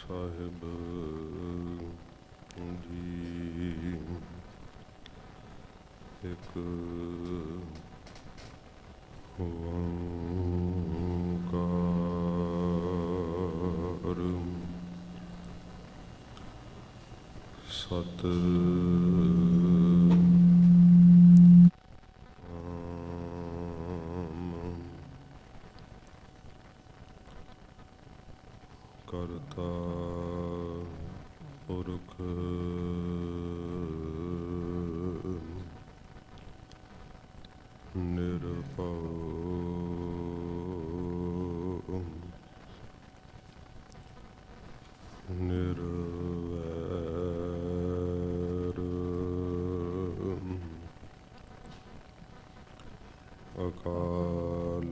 ਸਾਹਿਬ ਜੀ। ਇੱਕ ਓਂਕਾਰ ਸਤ ਕਰਤਾ ਪੁਰਖ ਨਿਰਭਉ ਨਿਰਵੈਰ ਅਕਾਲ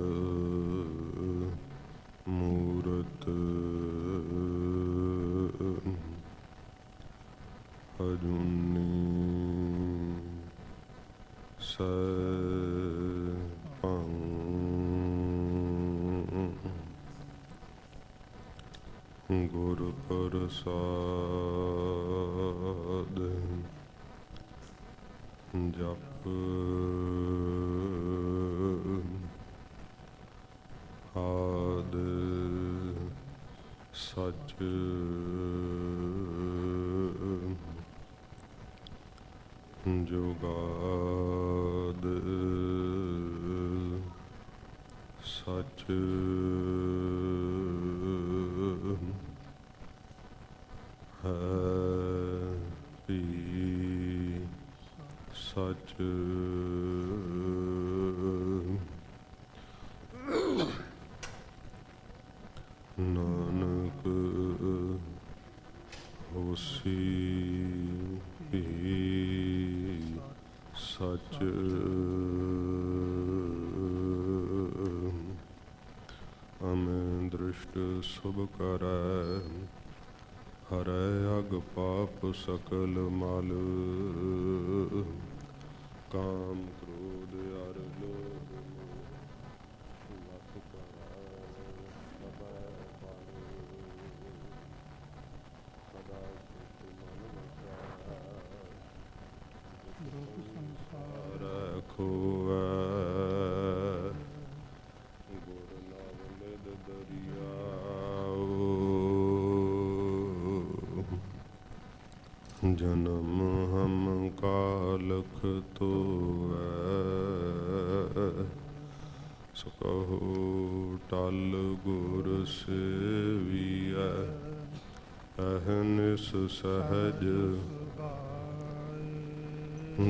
ਮੂਰਤ ਅਜੂਨੀ ਸੈਭੰ ਗੁਰ ਪ੍ਰਸਾਦਿ ਜਪ ਆਦਿ ਸਚ ਜੁਗਾਦ ਸਚ ਹੈ ਭੀ ਸਚ ਨਾਨਕ ਹੋਸੀ ਭੀ ਸਚ ਅਮਿ ਦ੍ਰਿਸ਼ਟ ਸੁਭ ਕਰੈ ਹਰੈ ਅਗ ਪਾਪ ਸਕਲ ਮਲ ਕਾਮ ਕ੍ਰੋਧ ਅਰ ਲੋਭ ਲਖ ਕਰੈ ਸਭੈ ਪਾਲੈ ਸਦਾ ਸੁਖ ਮਨ ਵਸੈ ਦੁਖ ਸੰਸਾਰ ਖੋਵੈ ਗੁਰ ਨਾਮ ਨਿਦ ਦਰਿਆਉ ਜਨਮ ਹਮ ਕਾਲਖ ਤੋਵੈ ਸੋ ਕਹੋ ਟਲ ਗੁਰ ਸੇਵੀਐ ਅਹਨਿਸ ਸਹਜ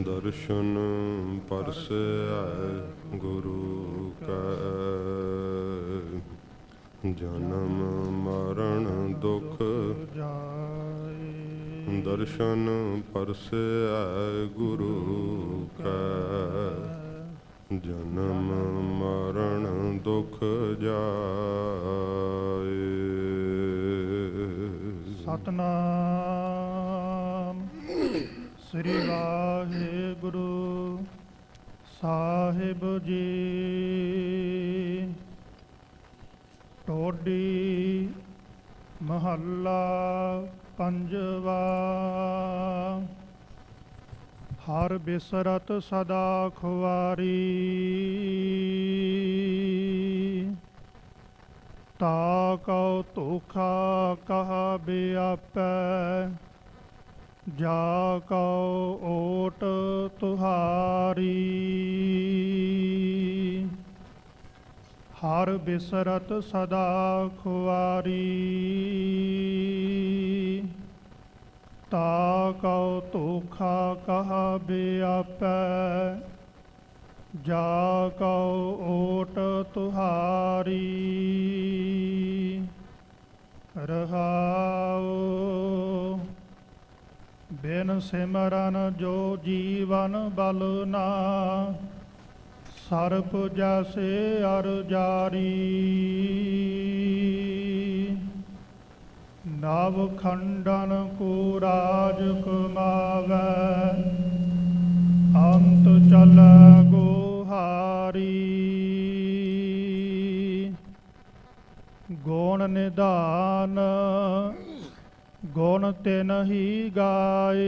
ਦਰਸ਼ਨ ਪਰਸੈ ਗੁਰੂ ਕੈ ਜਨਮ ਮਰਨ ਦੁਖ ਦਰਸ਼ਨ ਪਰਸੈ ਗੁਰੂ ਕੈ ਜਨਮ ਮਰਨ ਦੁਖ ਜਾਏ। ਸਤਨਾਮ ਸ੍ਰੀ ਵਾਹਿਗੁਰੂ ਸਾਹਿਬ ਜੀ। ਟੋਡੀ ਮਹੱਲਾ ਪੰਜਵਾ। ਹਰ ਬਿਸਰਤ ਸਦਾ ਖੁਆਰੀ ਤਾ ਕਉ ਧੋਖਾ ਕਹਾ ਬਿਆਪੈ ਜਾ ਕਉ ਓਟ ਤੁਹਾਰੀ। ਹਰ ਬਿਸਰਤ ਸਦਾ ਖੁਆਰੀ ਤਾ ਕਉ ਧੋਖਾ ਕਹਾ ਬਿਆਪੈ ਜਾ ਕਉ ਓਟ ਤੁਹਾਰੀ। ਰਹਾਉ ਬਿਨ ਸਿਮਰਨ ਜੋ ਜੀਵਨ ਬਲ ਨਾ ਸਰਪ ਜੈਸੇ ਅਰ ਜਾਰੀ। ਨਵ ਖੰਡਨ ਕੋ ਰਾਜ ਕਮਾਵੈ ਅੰਤ ਚਲੈ ਗੋਹਾਰੀ। ਗੁਣ ਨਿਧਾਨ ਗੁਣ ਤਿਨ ਹੀ ਗਾਏ,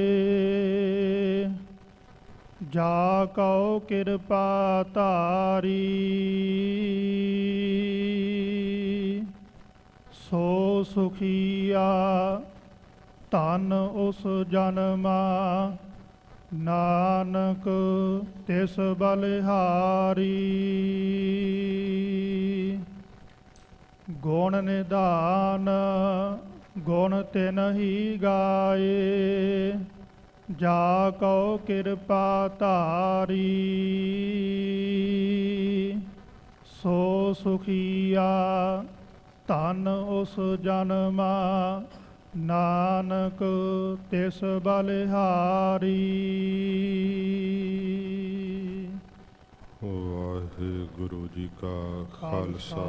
ਜਾ ਕਉ ਕਿਰਪਾ ਧਾਰੀ। ਸੋ ਸੁਖੀਆ ਧਨ ਉਸ ਜਨਮਾ, ਨਾਨਕ ਤਿਸ ਬਲਿਹਾਰੀ। ਗੁਣ ਨਿਧਾਨ ਗੁਣ ਤਿਨ ਹੀ ਗਾਏ, ਜਾ ਕਉ ਕਿਰਪਾ ਧਾਰੀ। ਸੋ ਸੁਖੀਆ ਧਨ ਉਸ ਜਨਮਾ, ਨਾਨਕ ਤਿਸ ਬਲਿਹਾਰੀ। ਵਾਹਿਗੁਰੂ ਜੀ ਕਾ ਖਾਲਸਾ,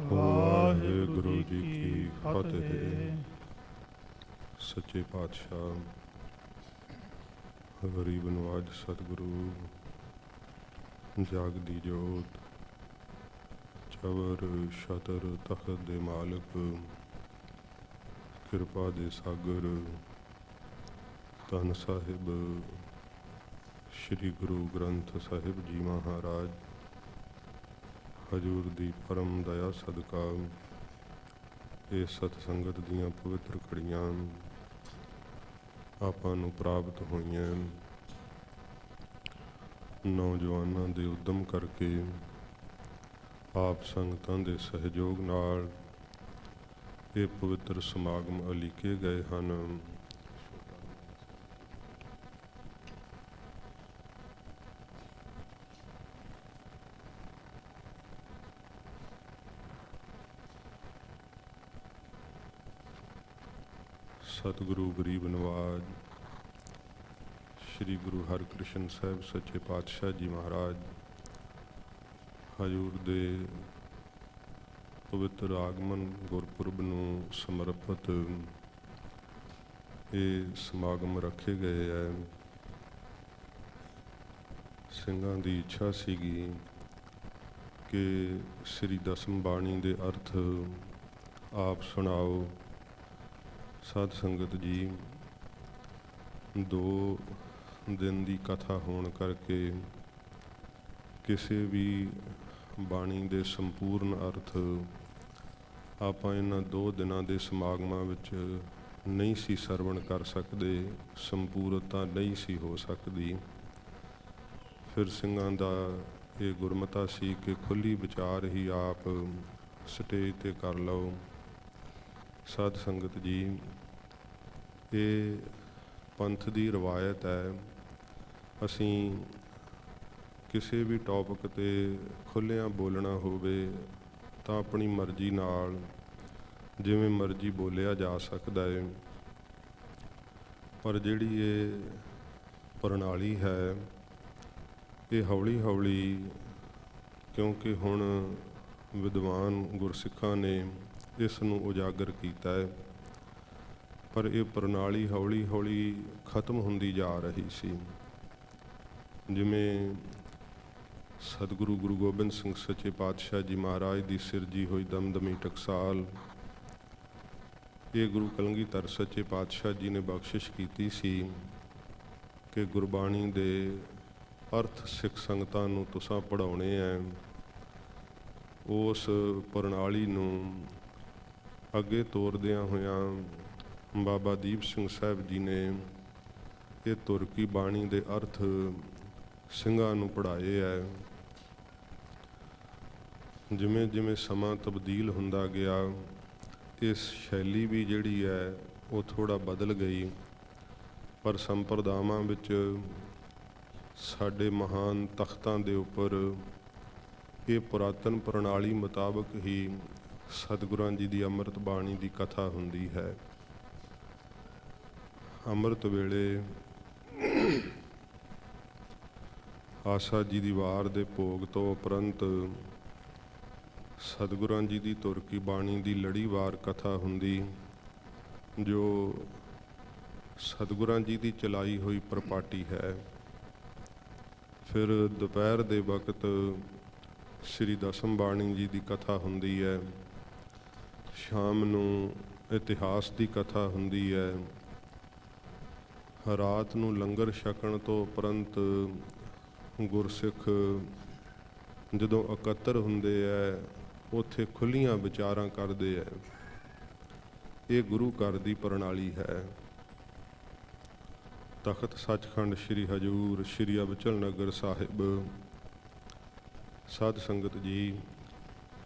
ਵਾਹਿਗੁਰੂ ਜੀ ਕੀ ਫਤਿਹ। ਸੱਚੇ ਪਾਤਸ਼ਾਹ ਗਰੀਬ ਨਵਾਜ ਸਤਿਗੁਰੂ ਜਾਗਦੀ ਜੋਤ, ਚਵਰ ਛਤਰ ਤਖਤ ਦੇ ਮਾਲਕ, ਕਿਰਪਾ ਦੇ ਸਾਗਰ, ਧੰਨ ਸਾਹਿਬ ਸ਼੍ਰੀ ਗੁਰੂ ਗ੍ਰੰਥ ਸਾਹਿਬ ਜੀ ਮਹਾਰਾਜ, ਹਜ਼ੂਰ ਦੀ ਪਰਮ ਦਇਆ ਸਦਕਾ ਇਹ ਸਤ ਸੰਗਤ ਦੀਆਂ ਪਵਿੱਤਰ ਘੜੀਆਂ ਆਪਾਂ ਨੂੰ ਪ੍ਰਾਪਤ ਹੋਈਆਂ। ਨੌਜਵਾਨਾਂ ਦੇ ਉਦਮ ਕਰਕੇ, ਆਪ ਸੰਗਤਾਂ ਦੇ ਸਹਿਯੋਗ ਨਾਲ ਇਹ ਪਵਿੱਤਰ ਸਮਾਗਮ ਉਲੀਕੇ ਗਏ ਹਨ। ਸਤਿਗੁਰੂ ਗਰੀਬ ਨਵਾਜ ਸ਼੍ਰੀ ਗੁਰੂ ਹਰਿਕ੍ਰਿਸ਼ਨ ਸਾਹਿਬ ਸੱਚੇ ਪਾਤਸ਼ਾਹ ਜੀ ਮਹਾਰਾਜ ਹਜ਼ੂਰ ਦੇ ਪਵਿੱਤਰ ਆਗਮਨ ਗੁਰਪੁਰਬ ਨੂੰ ਸਮਰਪਿਤ ਇਹ ਸਮਾਗਮ ਰੱਖੇ ਗਏ ਹੈ। ਸਿੰਘਾਂ ਦੀ ਇੱਛਾ ਸੀਗੀ ਕਿ ਸ੍ਰੀ ਦਸਮ ਬਾਣੀ ਦੇ ਅਰਥ ਆਪ ਸੁਣਾਓ। ਸਾਧ ਸੰਗਤ ਜੀ, 2 ਦਿਨ ਦੀ ਕਥਾ ਹੋਣ ਕਰਕੇ ਕਿਸੇ ਵੀ ਬਾਣੀ ਦੇ ਸੰਪੂਰਨ ਅਰਥ ਆਪਾਂ ਇਹਨਾਂ 2 ਦਿਨਾਂ ਦੇ ਸਮਾਗਮਾਂ ਵਿੱਚ ਨਹੀਂ ਸੀ ਸਰਵਣ ਕਰ ਸਕਦੇ, ਸੰਪੂਰਨਤਾ ਨਹੀਂ ਸੀ ਹੋ ਸਕਦੀ। ਫਿਰ ਸਿੰਘਾਂ ਦਾ ਇਹ ਗੁਰਮਤਾ ਸੀ ਕਿ ਖੁੱਲ੍ਹੀ ਵਿਚਾਰ ਹੀ ਆਪ ਸਟੇਜ 'ਤੇ ਕਰ ਲਓ। ਸਾਧ ਸੰਗਤ ਜੀ, ਇਹ ਪੰਥ ਦੀ ਰਵਾਇਤ ਹੈ। ਅਸੀਂ ਕਿਸੇ ਵੀ ਟੌਪਿਕ 'ਤੇ ਖੁੱਲ੍ਹਿਆਂ ਬੋਲਣਾ ਹੋਵੇ ਤਾਂ ਆਪਣੀ ਮਰਜ਼ੀ ਨਾਲ ਜਿਵੇਂ ਮਰਜ਼ੀ ਬੋਲਿਆ ਜਾ ਸਕਦਾ ਹੈ, ਪਰ ਜਿਹੜੀ ਇਹ ਪ੍ਰਣਾਲੀ ਹੈ ਇਹ ਹੌਲੀ ਹੌਲੀ, ਕਿਉਂਕਿ ਹੁਣ ਵਿਦਵਾਨ ਗੁਰਸਿੱਖਾਂ ਨੇ ਇਸ ਨੂੰ ਉਜਾਗਰ ਕੀਤਾ ਹੈ, ਪਰ ਇਹ ਪ੍ਰਣਾਲੀ ਹੌਲੀ ਹੌਲੀ ਖਤਮ ਹੁੰਦੀ ਜਾ ਰਹੀ ਸੀ। ਜਿਵੇਂ ਸਤਿਗੁਰੂ ਗੁਰੂ ਗੋਬਿੰਦ ਸਿੰਘ ਸੱਚੇ ਪਾਤਸ਼ਾਹ ਜੀ ਮਹਾਰਾਜ ਦੀ ਸਿਰਜੀ ਹੋਈ ਦਮਦਮੀ ਟਕਸਾਲ, ਇਹ ਗੁਰੂ ਕਲਗੀਧਰ ਸੱਚੇ ਪਾਤਸ਼ਾਹ ਜੀ ਨੇ ਬਖਸ਼ਿਸ਼ ਕੀਤੀ ਸੀ ਕਿ ਗੁਰਬਾਣੀ ਦੇ ਅਰਥ ਸਿੱਖ ਸੰਗਤਾਂ ਨੂੰ ਤੁਸਾਂ ਪੜ੍ਹਾਉਣੇ ਹੈ। ਉਸ ਪ੍ਰਣਾਲੀ ਨੂੰ ਅੱਗੇ ਤੋਰਦਿਆਂ ਹੋਇਆਂ ਬਾਬਾ ਦੀਪ ਸਿੰਘ ਸਾਹਿਬ ਜੀ ਨੇ ਇਹ ਤੁਰਕੀ ਬਾਣੀ ਦੇ ਅਰਥ ਸਿੰਘਾਂ ਨੂੰ ਪੜ੍ਹਾਏ ਹੈ। ਜਿਵੇਂ ਜਿਵੇਂ ਸਮਾਂ ਤਬਦੀਲ ਹੁੰਦਾ ਗਿਆ, ਇਸ ਸ਼ੈਲੀ ਵੀ ਜਿਹੜੀ ਹੈ ਉਹ ਥੋੜ੍ਹਾ ਬਦਲ ਗਈ, ਪਰ ਸੰਪਰਦਾਵਾਂ ਵਿੱਚ ਸਾਡੇ ਮਹਾਨ ਤਖਤਾਂ ਦੇ ਉੱਪਰ ਇਹ ਪੁਰਾਤਨ ਪ੍ਰਣਾਲੀ ਮੁਤਾਬਕ ਹੀ ਸਤਿਗੁਰਾਂ ਜੀ ਦੀ ਅੰਮ੍ਰਿਤ ਬਾਣੀ ਦੀ ਕਥਾ ਹੁੰਦੀ ਹੈ। ਅੰਮ੍ਰਿਤ ਵੇਲੇ ਆਸਾ ਜੀ ਦੀ ਵਾਰ ਦੇ ਭੋਗ ਤੋਂ ਉਪਰੰਤ ਸਤਿਗੁਰਾਂ ਜੀ ਦੀ ਤੁਰਕੀ ਬਾਣੀ ਦੀ ਲੜੀਵਾਰ ਕਥਾ ਹੁੰਦੀ, ਜੋ ਸਤਿਗੁਰਾਂ ਜੀ ਦੀ ਚਲਾਈ ਹੋਈ ਪ੍ਰਪਾਟੀ ਹੈ। ਫਿਰ ਦੁਪਹਿਰ ਦੇ ਵਕਤ ਸ੍ਰੀ ਦਸਮ ਬਾਣੀ ਜੀ ਦੀ ਕਥਾ ਹੁੰਦੀ ਹੈ। ਸ਼ਾਮ ਨੂੰ ਇਤਿਹਾਸ ਦੀ ਕਥਾ ਹੁੰਦੀ ਹੈ। ਰਾਤ ਨੂੰ ਲੰਗਰ ਛਕਣ ਤੋਂ ਉਪਰੰਤ ਗੁਰਸਿੱਖ ਜਦੋਂ ਇਕੱਤਰ ਹੁੰਦੇ ਹੈ ਉੱਥੇ ਖੁੱਲ੍ਹੀਆਂ ਵਿਚਾਰਾਂ ਕਰਦੇ ਹੈ। ਇਹ ਗੁਰੂ ਘਰ ਦੀ ਪ੍ਰਣਾਲੀ ਹੈ। ਤਖਤ ਸੱਚਖੰਡ ਸ੍ਰੀ ਹਜ਼ੂਰ ਸ੍ਰੀ ਅਬਚਲ ਨਗਰ ਸਾਹਿਬ ਸਾਧ ਸੰਗਤ ਜੀ,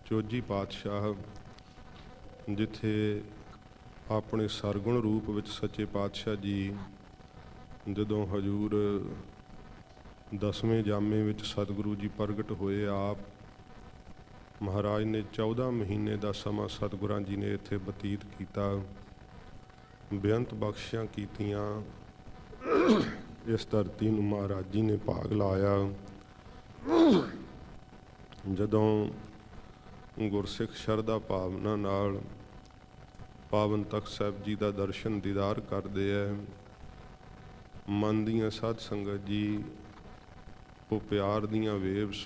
ਚੌਜੀ ਪਾਤਸ਼ਾਹ ਜਿੱਥੇ ਆਪਣੇ ਸਰਗੁਣ ਰੂਪ ਵਿੱਚ ਸੱਚੇ ਪਾਤਸ਼ਾਹ ਜੀ ਜਦੋਂ ਹਜ਼ੂਰ 10ਵੇਂ ਜਾਮੇ ਵਿੱਚ ਸਤਿਗੁਰੂ ਜੀ ਪ੍ਰਗਟ ਹੋਏ, ਆਪ ਮਹਾਰਾਜ ਨੇ 14 ਮਹੀਨੇ ਦਾ ਸਮਾਂ ਸਤਿਗੁਰਾਂ ਜੀ ਨੇ ਇੱਥੇ ਬਤੀਤ ਕੀਤਾ, ਬੇਅੰਤ ਬਖਸ਼ਿਸ਼ਾਂ ਕੀਤੀਆਂ। ਇਸ ਧਰਤੀ ਨੂੰ ਮਹਾਰਾਜ ਜੀ ਨੇ ਭਾਗ ਲਾਇਆ। ਜਦੋਂ ਗੁਰਸਿੱਖ ਸ਼ਰਧਾ ਭਾਵਨਾ ਨਾਲ ਪਾਵਨ ਤਖਤ ਸਾਹਿਬ ਜੀ ਦਾ ਦਰਸ਼ਨ ਦੀਦਾਰ ਕਰਦੇ ਹੈ, ਮਨ ਦੀਆਂ ਸਾਧ ਸੰਗਤ ਜੀ ਉਹ ਪਿਆਰ ਦੀਆਂ ਵੇਵਸ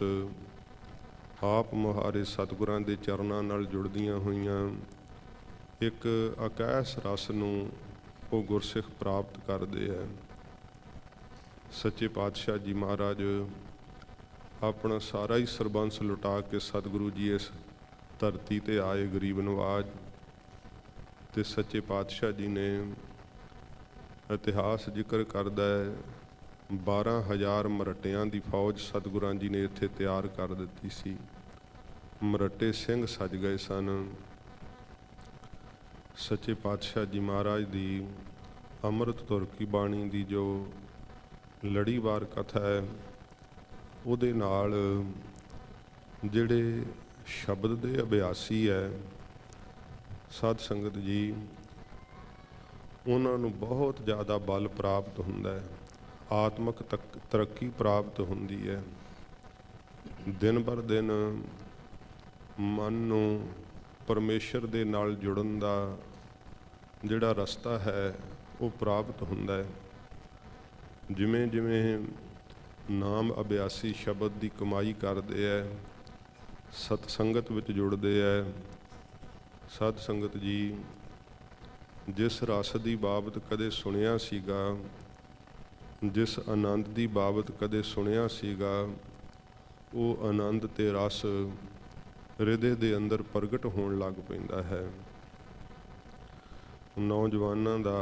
ਆਪ ਮੁਹਾਰੇ ਸਤਿਗੁਰਾਂ ਦੇ ਚਰਨਾਂ ਨਾਲ ਜੁੜਦੀਆਂ ਹੋਈਆਂ ਇੱਕ ਆਕਾਸ਼ ਰਸ ਨੂੰ ਉਹ ਗੁਰਸਿੱਖ ਪ੍ਰਾਪਤ ਕਰਦੇ ਹੈ। ਸੱਚੇ ਪਾਤਸ਼ਾਹ ਜੀ ਮਹਾਰਾਜ ਆਪਣਾ ਸਾਰਾ ਹੀ ਸਰਬੰਸ ਲੁਟਾ ਕੇ ਸਤਿਗੁਰੂ ਜੀ ਇਸ ਧਰਤੀ 'ਤੇ ਆਏ ਗਰੀਬ ਨਵਾਜ, ਅਤੇ ਸੱਚੇ ਪਾਤਸ਼ਾਹ ਜੀ ਨੇ ਇਤਿਹਾਸ ਜ਼ਿਕਰ ਕਰਦਾ ਹੈ 12,000 ਮਰੱਟਿਆਂ ਦੀ ਫੌਜ ਸਤਿਗੁਰਾਂ ਜੀ ਨੇ ਇੱਥੇ ਤਿਆਰ ਕਰ ਦਿੱਤੀ ਸੀ। ਮਰੱਟੇ ਸਿੰਘ ਸੱਜ ਗਏ ਸਨ। ਸੱਚੇ ਪਾਤਸ਼ਾਹ ਜੀ ਮਹਾਰਾਜ ਦੀ ਅੰਮ੍ਰਿਤ ਤੁਰ ਕੀ ਬਾਣੀ ਦੀ ਜੋ ਲੜੀਵਾਰ ਕਥਾ ਹੈ, ਉਹਦੇ ਨਾਲ ਜਿਹੜੇ ਸ਼ਬਦ ਦੇ ਅਭਿਆਸੀ ਹੈ ਸਾਧ ਸੰਗਤ ਜੀ, ਉਹਨਾਂ ਨੂੰ ਬਹੁਤ ਜ਼ਿਆਦਾ ਬਲ ਪ੍ਰਾਪਤ ਹੁੰਦਾ ਹੈ, ਆਤਮਿਕ ਤਰੱਕੀ ਪ੍ਰਾਪਤ ਹੁੰਦੀ ਹੈ। ਦਿਨ ਬਰ ਦਿਨ ਮਨ ਨੂੰ ਪਰਮੇਸ਼ਰ ਦੇ ਨਾਲ ਜੁੜਨ ਦਾ ਜਿਹੜਾ ਰਸਤਾ ਹੈ ਉਹ ਪ੍ਰਾਪਤ ਹੁੰਦਾ ਹੈ। ਜਿਵੇਂ ਜਿਵੇਂ ਨਾਮ ਅਭਿਆਸੀ ਸ਼ਬਦ ਦੀ ਕਮਾਈ ਕਰਦੇ ਹੈ, ਸਤ ਸੰਗਤ ਵਿੱਚ ਜੁੜਦੇ ਹੈ, ਸਾਧ ਸੰਗਤ ਜੀ ਜਿਸ ਰਸ ਦੀ ਬਾਬਤ ਕਦੇ ਸੁਣਿਆ ਸੀਗਾ, ਜਿਸ ਆਨੰਦ ਦੀ ਬਾਬਤ ਕਦੇ ਸੁਣਿਆ ਸੀਗਾ, ਉਹ ਆਨੰਦ ਤੇ ਰਸ ਹਿਰਦੇ ਦੇ ਅੰਦਰ ਪ੍ਰਗਟ ਹੋਣ ਲੱਗ ਪੈਂਦਾ ਹੈ। ਨੌਜਵਾਨਾਂ ਦਾ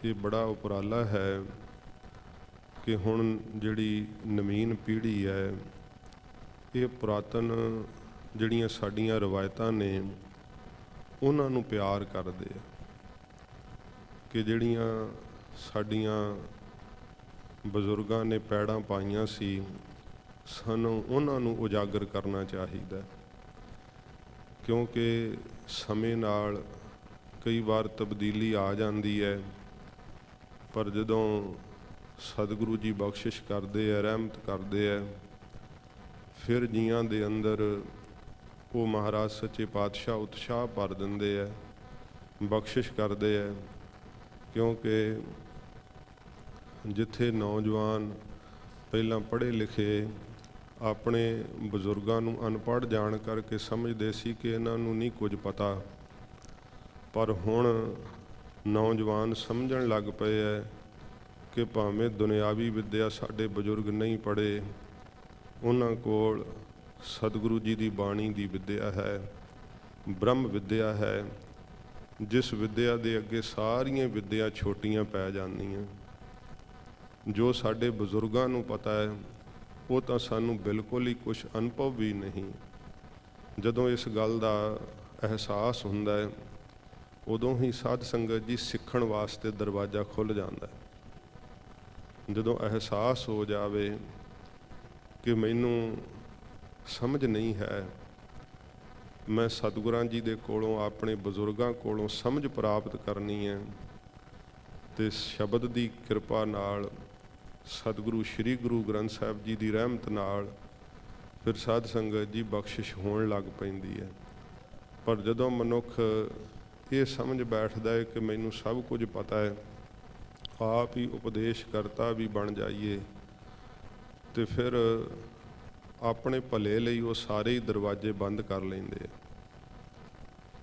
ਇਹ ਬੜਾ ਉਪਰਾਲਾ ਹੈ ਕਿ ਹੁਣ ਜਿਹੜੀ ਨਵੀਨ ਪੀੜ੍ਹੀ ਹੈ ਇਹ ਪੁਰਾਤਨ ਜਿਹੜੀਆਂ ਸਾਡੀਆਂ ਰਵਾਇਤਾਂ ਨੇ ਉਹਨਾਂ ਨੂੰ ਪਿਆਰ ਕਰਦੇ ਆ, ਕਿ ਜਿਹੜੀਆਂ ਸਾਡੀਆਂ ਬਜ਼ੁਰਗਾਂ ਨੇ ਪੈੜਾਂ ਪਾਈਆਂ ਸੀ, ਸਾਨੂੰ ਉਹਨਾਂ ਨੂੰ ਉਜਾਗਰ ਕਰਨਾ ਚਾਹੀਦਾ। ਕਿਉਂਕਿ ਸਮੇਂ ਨਾਲ ਕਈ ਵਾਰ ਤਬਦੀਲੀ ਆ ਜਾਂਦੀ ਹੈ, ਪਰ ਜਦੋਂ ਸਤਿਗੁਰੂ ਜੀ ਬਖਸ਼ਿਸ਼ ਕਰਦੇ ਹੈ, ਰਹਿਮਤ ਕਰਦੇ ਹੈ, ਫਿਰ ਜੀਆਂ ਦੇ ਅੰਦਰ ਉਹ ਮਹਾਰਾਜ ਸੱਚੇ ਪਾਤਸ਼ਾਹ ਉਤਸ਼ਾਹ ਭਰ ਦਿੰਦੇ ਹੈ, ਬਖਸ਼ਿਸ਼ ਕਰਦੇ ਹੈ। ਕਿਉਂਕਿ ਜਿੱਥੇ ਨੌਜਵਾਨ ਪਹਿਲਾਂ ਪੜ੍ਹੇ ਲਿਖੇ ਆਪਣੇ ਬਜ਼ੁਰਗਾਂ ਨੂੰ ਅਨਪੜ੍ਹ ਜਾਣ ਕਰਕੇ ਸਮਝਦੇ ਸੀ ਕਿ ਇਹਨਾਂ ਨੂੰ ਨਹੀਂ ਕੁਝ ਪਤਾ, ਪਰ ਹੁਣ ਨੌਜਵਾਨ ਸਮਝਣ ਲੱਗ ਪਏ ਹੈ ਕਿ ਭਾਵੇਂ ਦੁਨਿਆਵੀ ਵਿੱਦਿਆ ਸਾਡੇ ਬਜ਼ੁਰਗ ਨਹੀਂ ਪੜ੍ਹੇ, ਉਹਨਾਂ ਕੋਲ ਸਤਿਗੁਰੂ ਜੀ ਦੀ ਬਾਣੀ ਦੀ ਵਿੱਦਿਆ ਹੈ, ਬ੍ਰਹਮ ਵਿੱਦਿਆ ਹੈ, ਜਿਸ ਵਿੱਦਿਆ ਦੇ ਅੱਗੇ ਸਾਰੀਆਂ ਵਿੱਦਿਆ ਛੋਟੀਆਂ ਪੈ ਜਾਂਦੀਆਂ। ਜੋ ਸਾਡੇ ਬਜ਼ੁਰਗਾਂ ਨੂੰ ਪਤਾ ਹੈ ਉਹ ਤਾਂ ਸਾਨੂੰ ਬਿਲਕੁਲ ਹੀ ਕੁਛ ਅਨੁਭਵ ਵੀ ਨਹੀਂ। ਜਦੋਂ ਇਸ ਗੱਲ ਦਾ ਅਹਿਸਾਸ ਹੁੰਦਾ ਹੈ ਉਦੋਂ ਹੀ ਸਾਧ ਸੰਗਤ ਜੀ ਸਿੱਖਣ ਵਾਸਤੇ ਦਰਵਾਜ਼ਾ ਖੁੱਲ੍ਹ ਜਾਂਦਾ ਹੈ। ਜਦੋਂ ਅਹਿਸਾਸ ਹੋ ਜਾਵੇ ਕਿ ਮੈਨੂੰ ਸਮਝ ਨਹੀਂ ਹੈ, ਮੈਂ ਸਤਿਗੁਰਾਂ ਜੀ ਦੇ ਕੋਲੋਂ ਆਪਣੇ ਬਜ਼ੁਰਗਾਂ ਕੋਲੋਂ ਸਮਝ ਪ੍ਰਾਪਤ ਕਰਨੀ ਹੈ, ਅਤੇ ਸ਼ਬਦ ਦੀ ਕਿਰਪਾ ਨਾਲ ਸਤਿਗੁਰੂ ਸ਼੍ਰੀ ਗੁਰੂ ਗ੍ਰੰਥ ਸਾਹਿਬ ਜੀ ਦੀ ਰਹਿਮਤ ਨਾਲ ਫਿਰ ਸਾਧ ਸੰਗਤ ਜੀ ਬਖਸ਼ਿਸ਼ ਹੋਣ ਲੱਗ ਪੈਂਦੀ ਹੈ। ਪਰ ਜਦੋਂ ਮਨੁੱਖ ਇਹ ਸਮਝ ਬੈਠਦਾ ਹੈ ਕਿ ਮੈਨੂੰ ਸਭ ਕੁਝ ਪਤਾ ਹੈ, ਆਪ ਹੀ ਉਪਦੇਸ਼ ਕਰਤਾ ਵੀ ਬਣ ਜਾਈਏ, ਅਤੇ ਫਿਰ ਆਪਣੇ ਭਲੇ ਲਈ ਉਹ ਸਾਰੇ ਹੀ ਦਰਵਾਜ਼ੇ ਬੰਦ ਕਰ ਲੈਂਦੇ ਆ।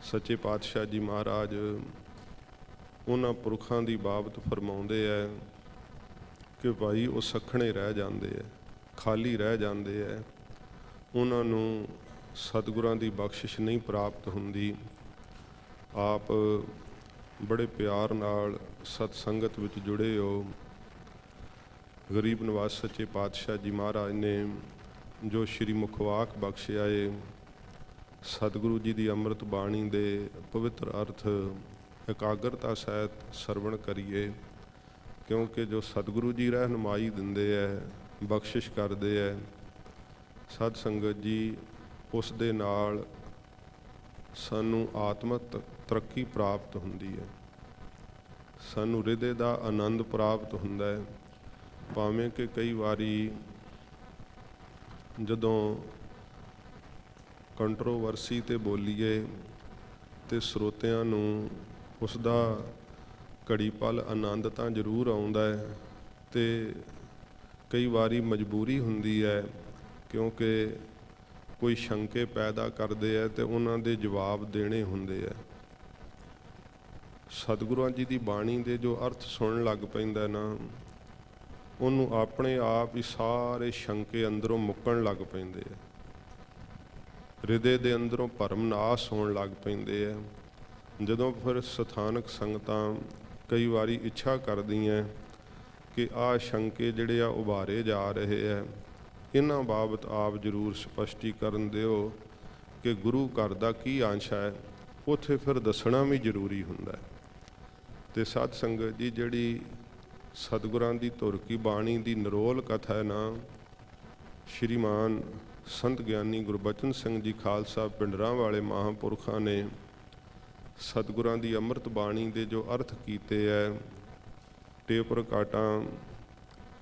ਸੱਚੇ ਪਾਤਸ਼ਾਹ ਜੀ ਮਹਾਰਾਜ ਉਹਨਾਂ ਪੁਰਖਾਂ ਦੀ ਬਾਬਤ ਫਰਮਾਉਂਦੇ ਹੈ ਕਿ ਭਾਈ ਉਹ ਸੱਖਣੇ ਰਹਿ ਜਾਂਦੇ ਹੈ, ਖਾਲੀ ਰਹਿ ਜਾਂਦੇ ਹੈ, ਉਹਨਾਂ ਨੂੰ ਸਤਿਗੁਰਾਂ ਦੀ ਬਖਸ਼ਿਸ਼ ਨਹੀਂ ਪ੍ਰਾਪਤ ਹੁੰਦੀ। ਆਪ ਬੜੇ ਪਿਆਰ ਨਾਲ ਸਤ ਸੰਗਤ ਵਿੱਚ ਜੁੜੇ ਹੋ। ਗਰੀਬ ਨਿਵਾਸ ਸੱਚੇ ਪਾਤਸ਼ਾਹ ਜੀ ਮਹਾਰਾਜ ਨੇ ਜੋ ਸ਼੍ਰੀ ਮੁਖਵਾਕ ਬਖਸ਼ਿਆ ਏ, ਸਤਿਗੁਰੂ ਜੀ ਦੀ ਅੰਮ੍ਰਿਤ ਬਾਣੀ ਦੇ ਪਵਿੱਤਰ ਅਰਥ ਇਕਾਗਰਤਾ ਸਹਿਤ ਸਰਵਣ ਕਰੀਏ, ਕਿਉਂਕਿ ਜੋ ਸਤਿਗੁਰੂ ਜੀ ਰਹਿਨੁਮਾਈ ਦਿੰਦੇ ਹੈ, ਬਖਸ਼ਿਸ਼ ਕਰਦੇ ਹੈ, ਸਤ ਸੰਗਤ ਜੀ, ਉਸ ਦੇ ਨਾਲ ਸਾਨੂੰ ਆਤਮਿਕ ਤਰੱਕੀ ਪ੍ਰਾਪਤ ਹੁੰਦੀ ਹੈ, ਸਾਨੂੰ ਹਿਰਦੇ ਦਾ ਆਨੰਦ ਪ੍ਰਾਪਤ ਹੁੰਦਾ ਹੈ। ਭਾਵੇਂ ਕਿ ਕਈ ਵਾਰੀ ਜਦੋਂ ਕੰਟਰੋਵਰਸੀ 'ਤੇ ਬੋਲੀਏ ਅਤੇ ਸਰੋਤਿਆਂ ਨੂੰ ਉਸ ਦਾ ਘੜੀ ਪਲ ਆਨੰਦ ਤਾਂ ਜ਼ਰੂਰ ਆਉਂਦਾ ਹੈ, ਅਤੇ ਕਈ ਵਾਰੀ ਮਜਬੂਰੀ ਹੁੰਦੀ ਹੈ, ਕਿਉਂਕਿ ਕੋਈ ਸ਼ੰਕੇ ਪੈਦਾ ਕਰਦੇ ਹੈ ਅਤੇ ਉਹਨਾਂ ਦੇ ਜਵਾਬ ਦੇਣੇ ਹੁੰਦੇ ਹੈ। ਸਤਿਗੁਰਾਂ ਜੀ ਦੀ ਬਾਣੀ ਦੇ ਜੋ ਅਰਥ ਸੁਣਨ ਲੱਗ ਪੈਂਦਾ ਨਾ, ਉਹਨੂੰ ਆਪਣੇ ਆਪ ਹੀ ਸਾਰੇ ਸ਼ੰਕੇ ਅੰਦਰੋਂ ਮੁੱਕਣ ਲੱਗ ਪੈਂਦੇ ਹੈ, ਹਿਰਦੇ ਦੇ ਅੰਦਰੋਂ ਭਰਮ ਨਾਸ ਹੋਣ ਲੱਗ ਪੈਂਦੇ ਹੈ। ਜਦੋਂ ਫਿਰ ਸਥਾਨਕ ਸੰਗਤਾਂ ਕਈ ਵਾਰੀ ਇੱਛਾ ਕਰਦੀਆਂ ਕਿ ਆਹ ਸ਼ੰਕੇ ਜਿਹੜੇ ਆ ਉਭਾਰੇ ਜਾ ਰਹੇ ਹੈ, ਇਹਨਾਂ ਬਾਬਤ ਆਪ ਜ਼ਰੂਰ ਸਪਸ਼ਟੀਕਰਨ ਦਿਓ ਕਿ ਗੁਰੂ ਘਰ ਦਾ ਕੀ ਅੰਸ਼ ਹੈ, ਉੱਥੇ ਫਿਰ ਦੱਸਣਾ ਵੀ ਜ਼ਰੂਰੀ ਹੁੰਦਾ ਹੈ। ਅਤੇ ਸਤ ਸੰਗਤ ਜੀ, ਜਿਹੜੀ ਸਤਿਗੁਰਾਂ ਦੀ ਧੁਰ ਕੀ ਬਾਣੀ ਦੀ ਨਿਰੋਲ ਕਥਾ ਹੈ ਨਾ, ਸ਼੍ਰੀਮਾਨ ਸੰਤ ਗਿਆਨੀ ਗੁਰਬਚਨ ਸਿੰਘ ਜੀ ਖਾਲਸਾ ਪਿੰਡਰਾਂ ਵਾਲੇ ਮਹਾਂਪੁਰਖਾਂ ਨੇ ਸਤਿਗੁਰਾਂ ਦੀ ਅੰਮ੍ਰਿਤ ਬਾਣੀ ਦੇ ਜੋ ਅਰਥ ਕੀਤੇ ਹੈ, ਟੇਪ ਰਿਕਾਰਡਾਂ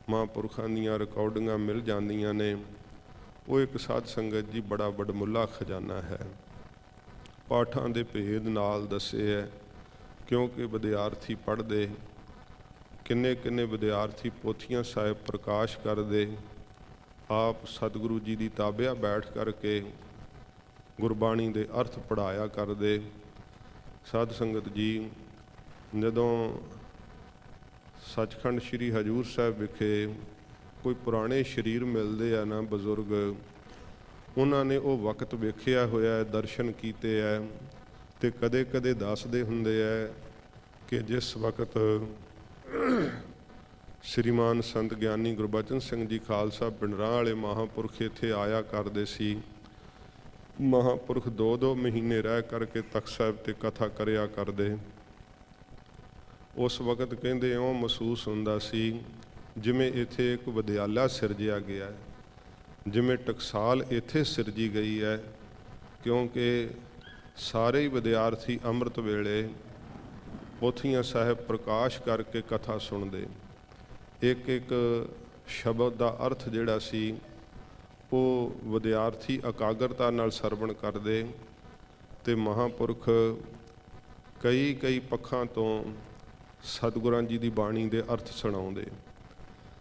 ਮਹਾਂਪੁਰਖਾਂ ਦੀਆਂ ਰਿਕਾਰਡਿੰਗਾਂ ਮਿਲ ਜਾਂਦੀਆਂ ਨੇ, ਉਹ ਇੱਕ ਸਾਧ ਸੰਗਤ ਜੀ ਬੜਾ ਵਡਮੁੱਲਾ ਖਜ਼ਾਨਾ ਹੈ। ਪਾਠਾਂ ਦੇ ਭੇਦ ਨਾਲ ਦੱਸੇ ਹੈ, ਕਿਉਂਕਿ ਵਿਦਿਆਰਥੀ ਪੜ੍ਹਦੇ, ਕਿੰਨੇ ਕਿੰਨੇ ਵਿਦਿਆਰਥੀ ਪੋਥੀਆਂ ਸਾਹਿਬ ਪ੍ਰਕਾਸ਼ ਕਰਦੇ, ਆਪ ਸਤਿਗੁਰੂ ਜੀ ਦੀ ਤਾਬਿਆ ਬੈਠ ਕਰਕੇ ਗੁਰਬਾਣੀ ਦੇ ਅਰਥ ਪੜ੍ਹਾਇਆ ਕਰਦੇ। ਸਾਧ ਸੰਗਤ ਜੀ, ਜਦੋਂ ਸੱਚਖੰਡ ਸ੍ਰੀ ਹਜ਼ੂਰ ਸਾਹਿਬ ਵਿਖੇ ਕੋਈ ਪੁਰਾਣੇ ਸਰੀਰ ਮਿਲਦੇ ਆ ਨਾ ਬਜ਼ੁਰਗ, ਉਹਨਾਂ ਨੇ ਉਹ ਵਕਤ ਵੇਖਿਆ ਹੋਇਆ ਹੈ, ਦਰਸ਼ਨ ਕੀਤੇ ਹੈ, ਅਤੇ ਕਦੇ ਕਦੇ ਦੱਸਦੇ ਹੁੰਦੇ ਹੈ ਕਿ ਜਿਸ ਵਕਤ ਸ਼੍ਰੀਮਾਨ ਸੰਤ ਗਿਆਨੀ ਗੁਰਬਚਨ ਸਿੰਘ ਜੀ ਖਾਲਸਾ ਪਿੰਡਰਾਂ ਵਾਲੇ ਮਹਾਂਪੁਰਖ ਇੱਥੇ ਆਇਆ ਕਰਦੇ ਸੀ, ਮਹਾਂਪੁਰਖ 2-2 ਮਹੀਨੇ ਰਹਿ ਕਰਕੇ ਤਖ਼ਤ ਸਾਹਿਬ 'ਤੇ ਕਥਾ ਕਰਿਆ ਕਰਦੇ। ਉਸ ਵਕਤ ਕਹਿੰਦੇ ਇਉਂ ਮਹਿਸੂਸ ਹੁੰਦਾ ਸੀ ਜਿਵੇਂ ਇੱਥੇ ਇੱਕ ਵਿਦਿਆਲਾ ਸਿਰਜਿਆ ਗਿਆ ਹੈ, ਜਿਵੇਂ ਟਕਸਾਲ ਇੱਥੇ ਸਿਰਜੀ ਗਈ ਹੈ, ਕਿਉਂਕਿ ਸਾਰੇ ਹੀ ਵਿਦਿਆਰਥੀ ਅੰਮ੍ਰਿਤ ਵੇਲੇ ਪੋਥੀਆਂ ਸਾਹਿਬ ਪ੍ਰਕਾਸ਼ ਕਰਕੇ ਕਥਾ ਸੁਣਦੇ। ਇੱਕ ਇੱਕ ਸ਼ਬਦ ਦਾ ਅਰਥ ਜਿਹੜਾ ਸੀ ਉਹ ਵਿਦਿਆਰਥੀ ਇਕਾਗਰਤਾ ਨਾਲ ਸਰਵਣ ਕਰਦੇ, ਅਤੇ ਮਹਾਂਪੁਰਖ ਕਈ ਕਈ ਪੱਖਾਂ ਤੋਂ ਸਤਿਗੁਰਾਂ ਜੀ ਦੀ ਬਾਣੀ ਦੇ ਅਰਥ ਸੁਣਾਉਂਦੇ।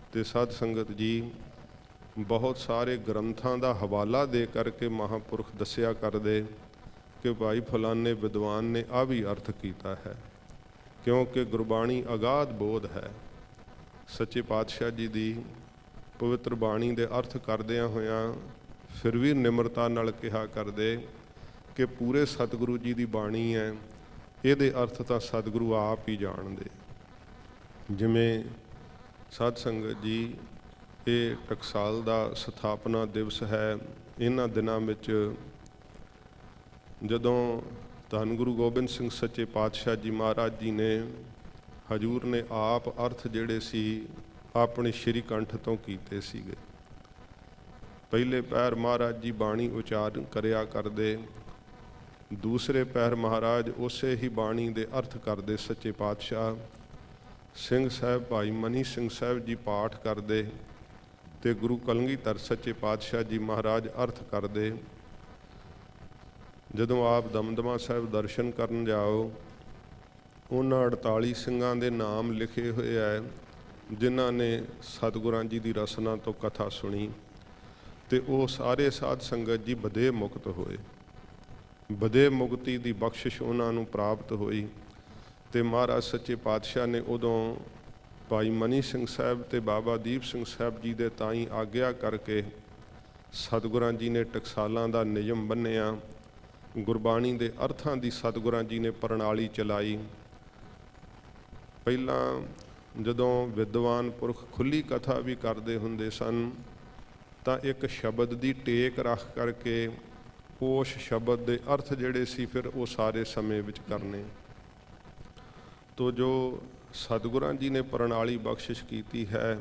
ਅਤੇ ਸਾਧ ਸੰਗਤ ਜੀ, ਬਹੁਤ ਸਾਰੇ ਗ੍ਰੰਥਾਂ ਦਾ ਹਵਾਲਾ ਦੇ ਕਰਕੇ ਮਹਾਂਪੁਰਖ ਦੱਸਿਆ ਕਰਦੇ ਕਿ ਭਾਈ ਫਲਾਣੇ ਵਿਦਵਾਨ ਨੇ ਆਹ ਵੀ ਅਰਥ ਕੀਤਾ ਹੈ, ਕਿਉਂਕਿ ਗੁਰਬਾਣੀ ਅਗਾਧ ਬੋਧ ਹੈ। ਸੱਚੇ ਪਾਤਸ਼ਾਹ ਜੀ ਦੀ ਪਵਿੱਤਰ ਬਾਣੀ ਦੇ ਅਰਥ ਕਰਦਿਆਂ ਹੋਇਆਂ ਫਿਰ ਵੀ ਨਿਮਰਤਾ ਨਾਲ ਕਿਹਾ ਕਰਦੇ ਕਿ ਪੂਰੇ ਸਤਿਗੁਰੂ ਜੀ ਦੀ ਬਾਣੀ ਹੈ, ਇਹਦੇ ਅਰਥ ਤਾਂ ਸਤਿਗੁਰੂ ਆਪ ਹੀ ਜਾਣਦੇ। ਜਿਵੇਂ ਸਾਧ ਸੰਗਤ ਜੀ, ਇਹ ਟਕਸਾਲ ਦਾ ਸਥਾਪਨਾ ਦਿਵਸ ਹੈ। ਇਹਨਾਂ ਦਿਨਾਂ ਵਿੱਚ ਜਦੋਂ ਧੰਨ ਗੁਰੂ ਗੋਬਿੰਦ ਸਿੰਘ ਸੱਚੇ ਪਾਤਸ਼ਾਹ ਜੀ ਮਹਾਰਾਜ ਜੀ ਨੇ, ਹਜ਼ੂਰ ਨੇ ਆਪ ਅਰਥ ਜਿਹੜੇ ਸੀ ਆਪਣੇ ਸ਼੍ਰੀ ਕੰਠ ਤੋਂ ਕੀਤੇ ਸੀਗੇ। ਪਹਿਲੇ ਪੈਰ ਮਹਾਰਾਜ ਜੀ ਬਾਣੀ ਉਚਾਰਨ ਕਰਿਆ ਕਰਦੇ, ਦੂਸਰੇ ਪੈਰ ਮਹਾਰਾਜ ਉਸੇ ਹੀ ਬਾਣੀ ਦੇ ਅਰਥ ਕਰਦੇ। ਸੱਚੇ ਪਾਤਸ਼ਾਹ ਸਿੰਘ ਸਾਹਿਬ ਭਾਈ ਮਨੀ ਸਿੰਘ ਸਾਹਿਬ ਜੀ ਪਾਠ ਕਰਦੇ, ਅਤੇ ਗੁਰੂ ਕਲਗੀਧਰ ਸੱਚੇ ਪਾਤਸ਼ਾਹ ਜੀ ਮਹਾਰਾਜ ਅਰਥ ਕਰਦੇ। ਜਦੋਂ ਆਪ ਦਮਦਮਾ ਸਾਹਿਬ ਦਰਸ਼ਨ ਕਰਨ ਜਾਓ, ਉਹਨਾਂ 48 ਸਿੰਘਾਂ ਦੇ ਨਾਮ ਲਿਖੇ ਹੋਏ ਹੈ ਜਿਨ੍ਹਾਂ ਨੇ ਸਤਿਗੁਰਾਂ ਜੀ ਦੀ ਰਸਨਾ ਤੋਂ ਕਥਾ ਸੁਣੀ, ਅਤੇ ਉਹ ਸਾਰੇ ਸਾਧ ਸੰਗਤ ਜੀ ਬਦੇ ਮੁਕਤ ਹੋਏ। ਬਦੇ ਮੁਕਤੀ ਦੀ ਬਖਸ਼ਿਸ਼ ਉਹਨਾਂ ਨੂੰ ਪ੍ਰਾਪਤ ਹੋਈ। ਤੇ ਮਹਾਰਾਜ ਸੱਚੇ ਪਾਤਸ਼ਾਹ ਨੇ ਉਦੋਂ ਭਾਈ ਮਨੀ ਸਿੰਘ ਸਾਹਿਬ ਤੇ ਬਾਬਾ ਦੀਪ ਸਿੰਘ ਸਾਹਿਬ ਜੀ ਦੇ ਤਾਈਂ ਆਗਿਆ ਕਰਕੇ ਸਤਿਗੁਰਾਂ ਜੀ ਨੇ ਟਕਸਾਲਾਂ ਦਾ ਨਿਯਮ ਬੰਨ੍ਹਿਆ। ਗੁਰਬਾਣੀ ਦੇ ਅਰਥਾਂ ਦੀ ਸਤਿਗੁਰਾਂ ਜੀ ਨੇ ਪ੍ਰਣਾਲੀ ਚਲਾਈ। ਪਹਿਲਾਂ ਜਦੋਂ ਵਿਦਵਾਨ ਪੁਰਖ ਖੁੱਲ੍ਹੀ ਕਥਾ ਵੀ ਕਰਦੇ ਹੁੰਦੇ ਸਨ ਤਾਂ ਇੱਕ ਸ਼ਬਦ ਦੀ ਟੇਕ ਰੱਖ ਕਰਕੇ ਉਸ ਸ਼ਬਦ ਦੇ ਅਰਥ ਜਿਹੜੇ ਸੀ ਫਿਰ ਉਹ ਸਾਰੇ ਸਮੇਂ ਵਿੱਚ ਕਰਨੇ। ਤੋ ਜੋ ਸਤਿਗੁਰਾਂ ਜੀ ਨੇ ਪ੍ਰਣਾਲੀ ਬਖਸ਼ਿਸ਼ ਕੀਤੀ ਹੈ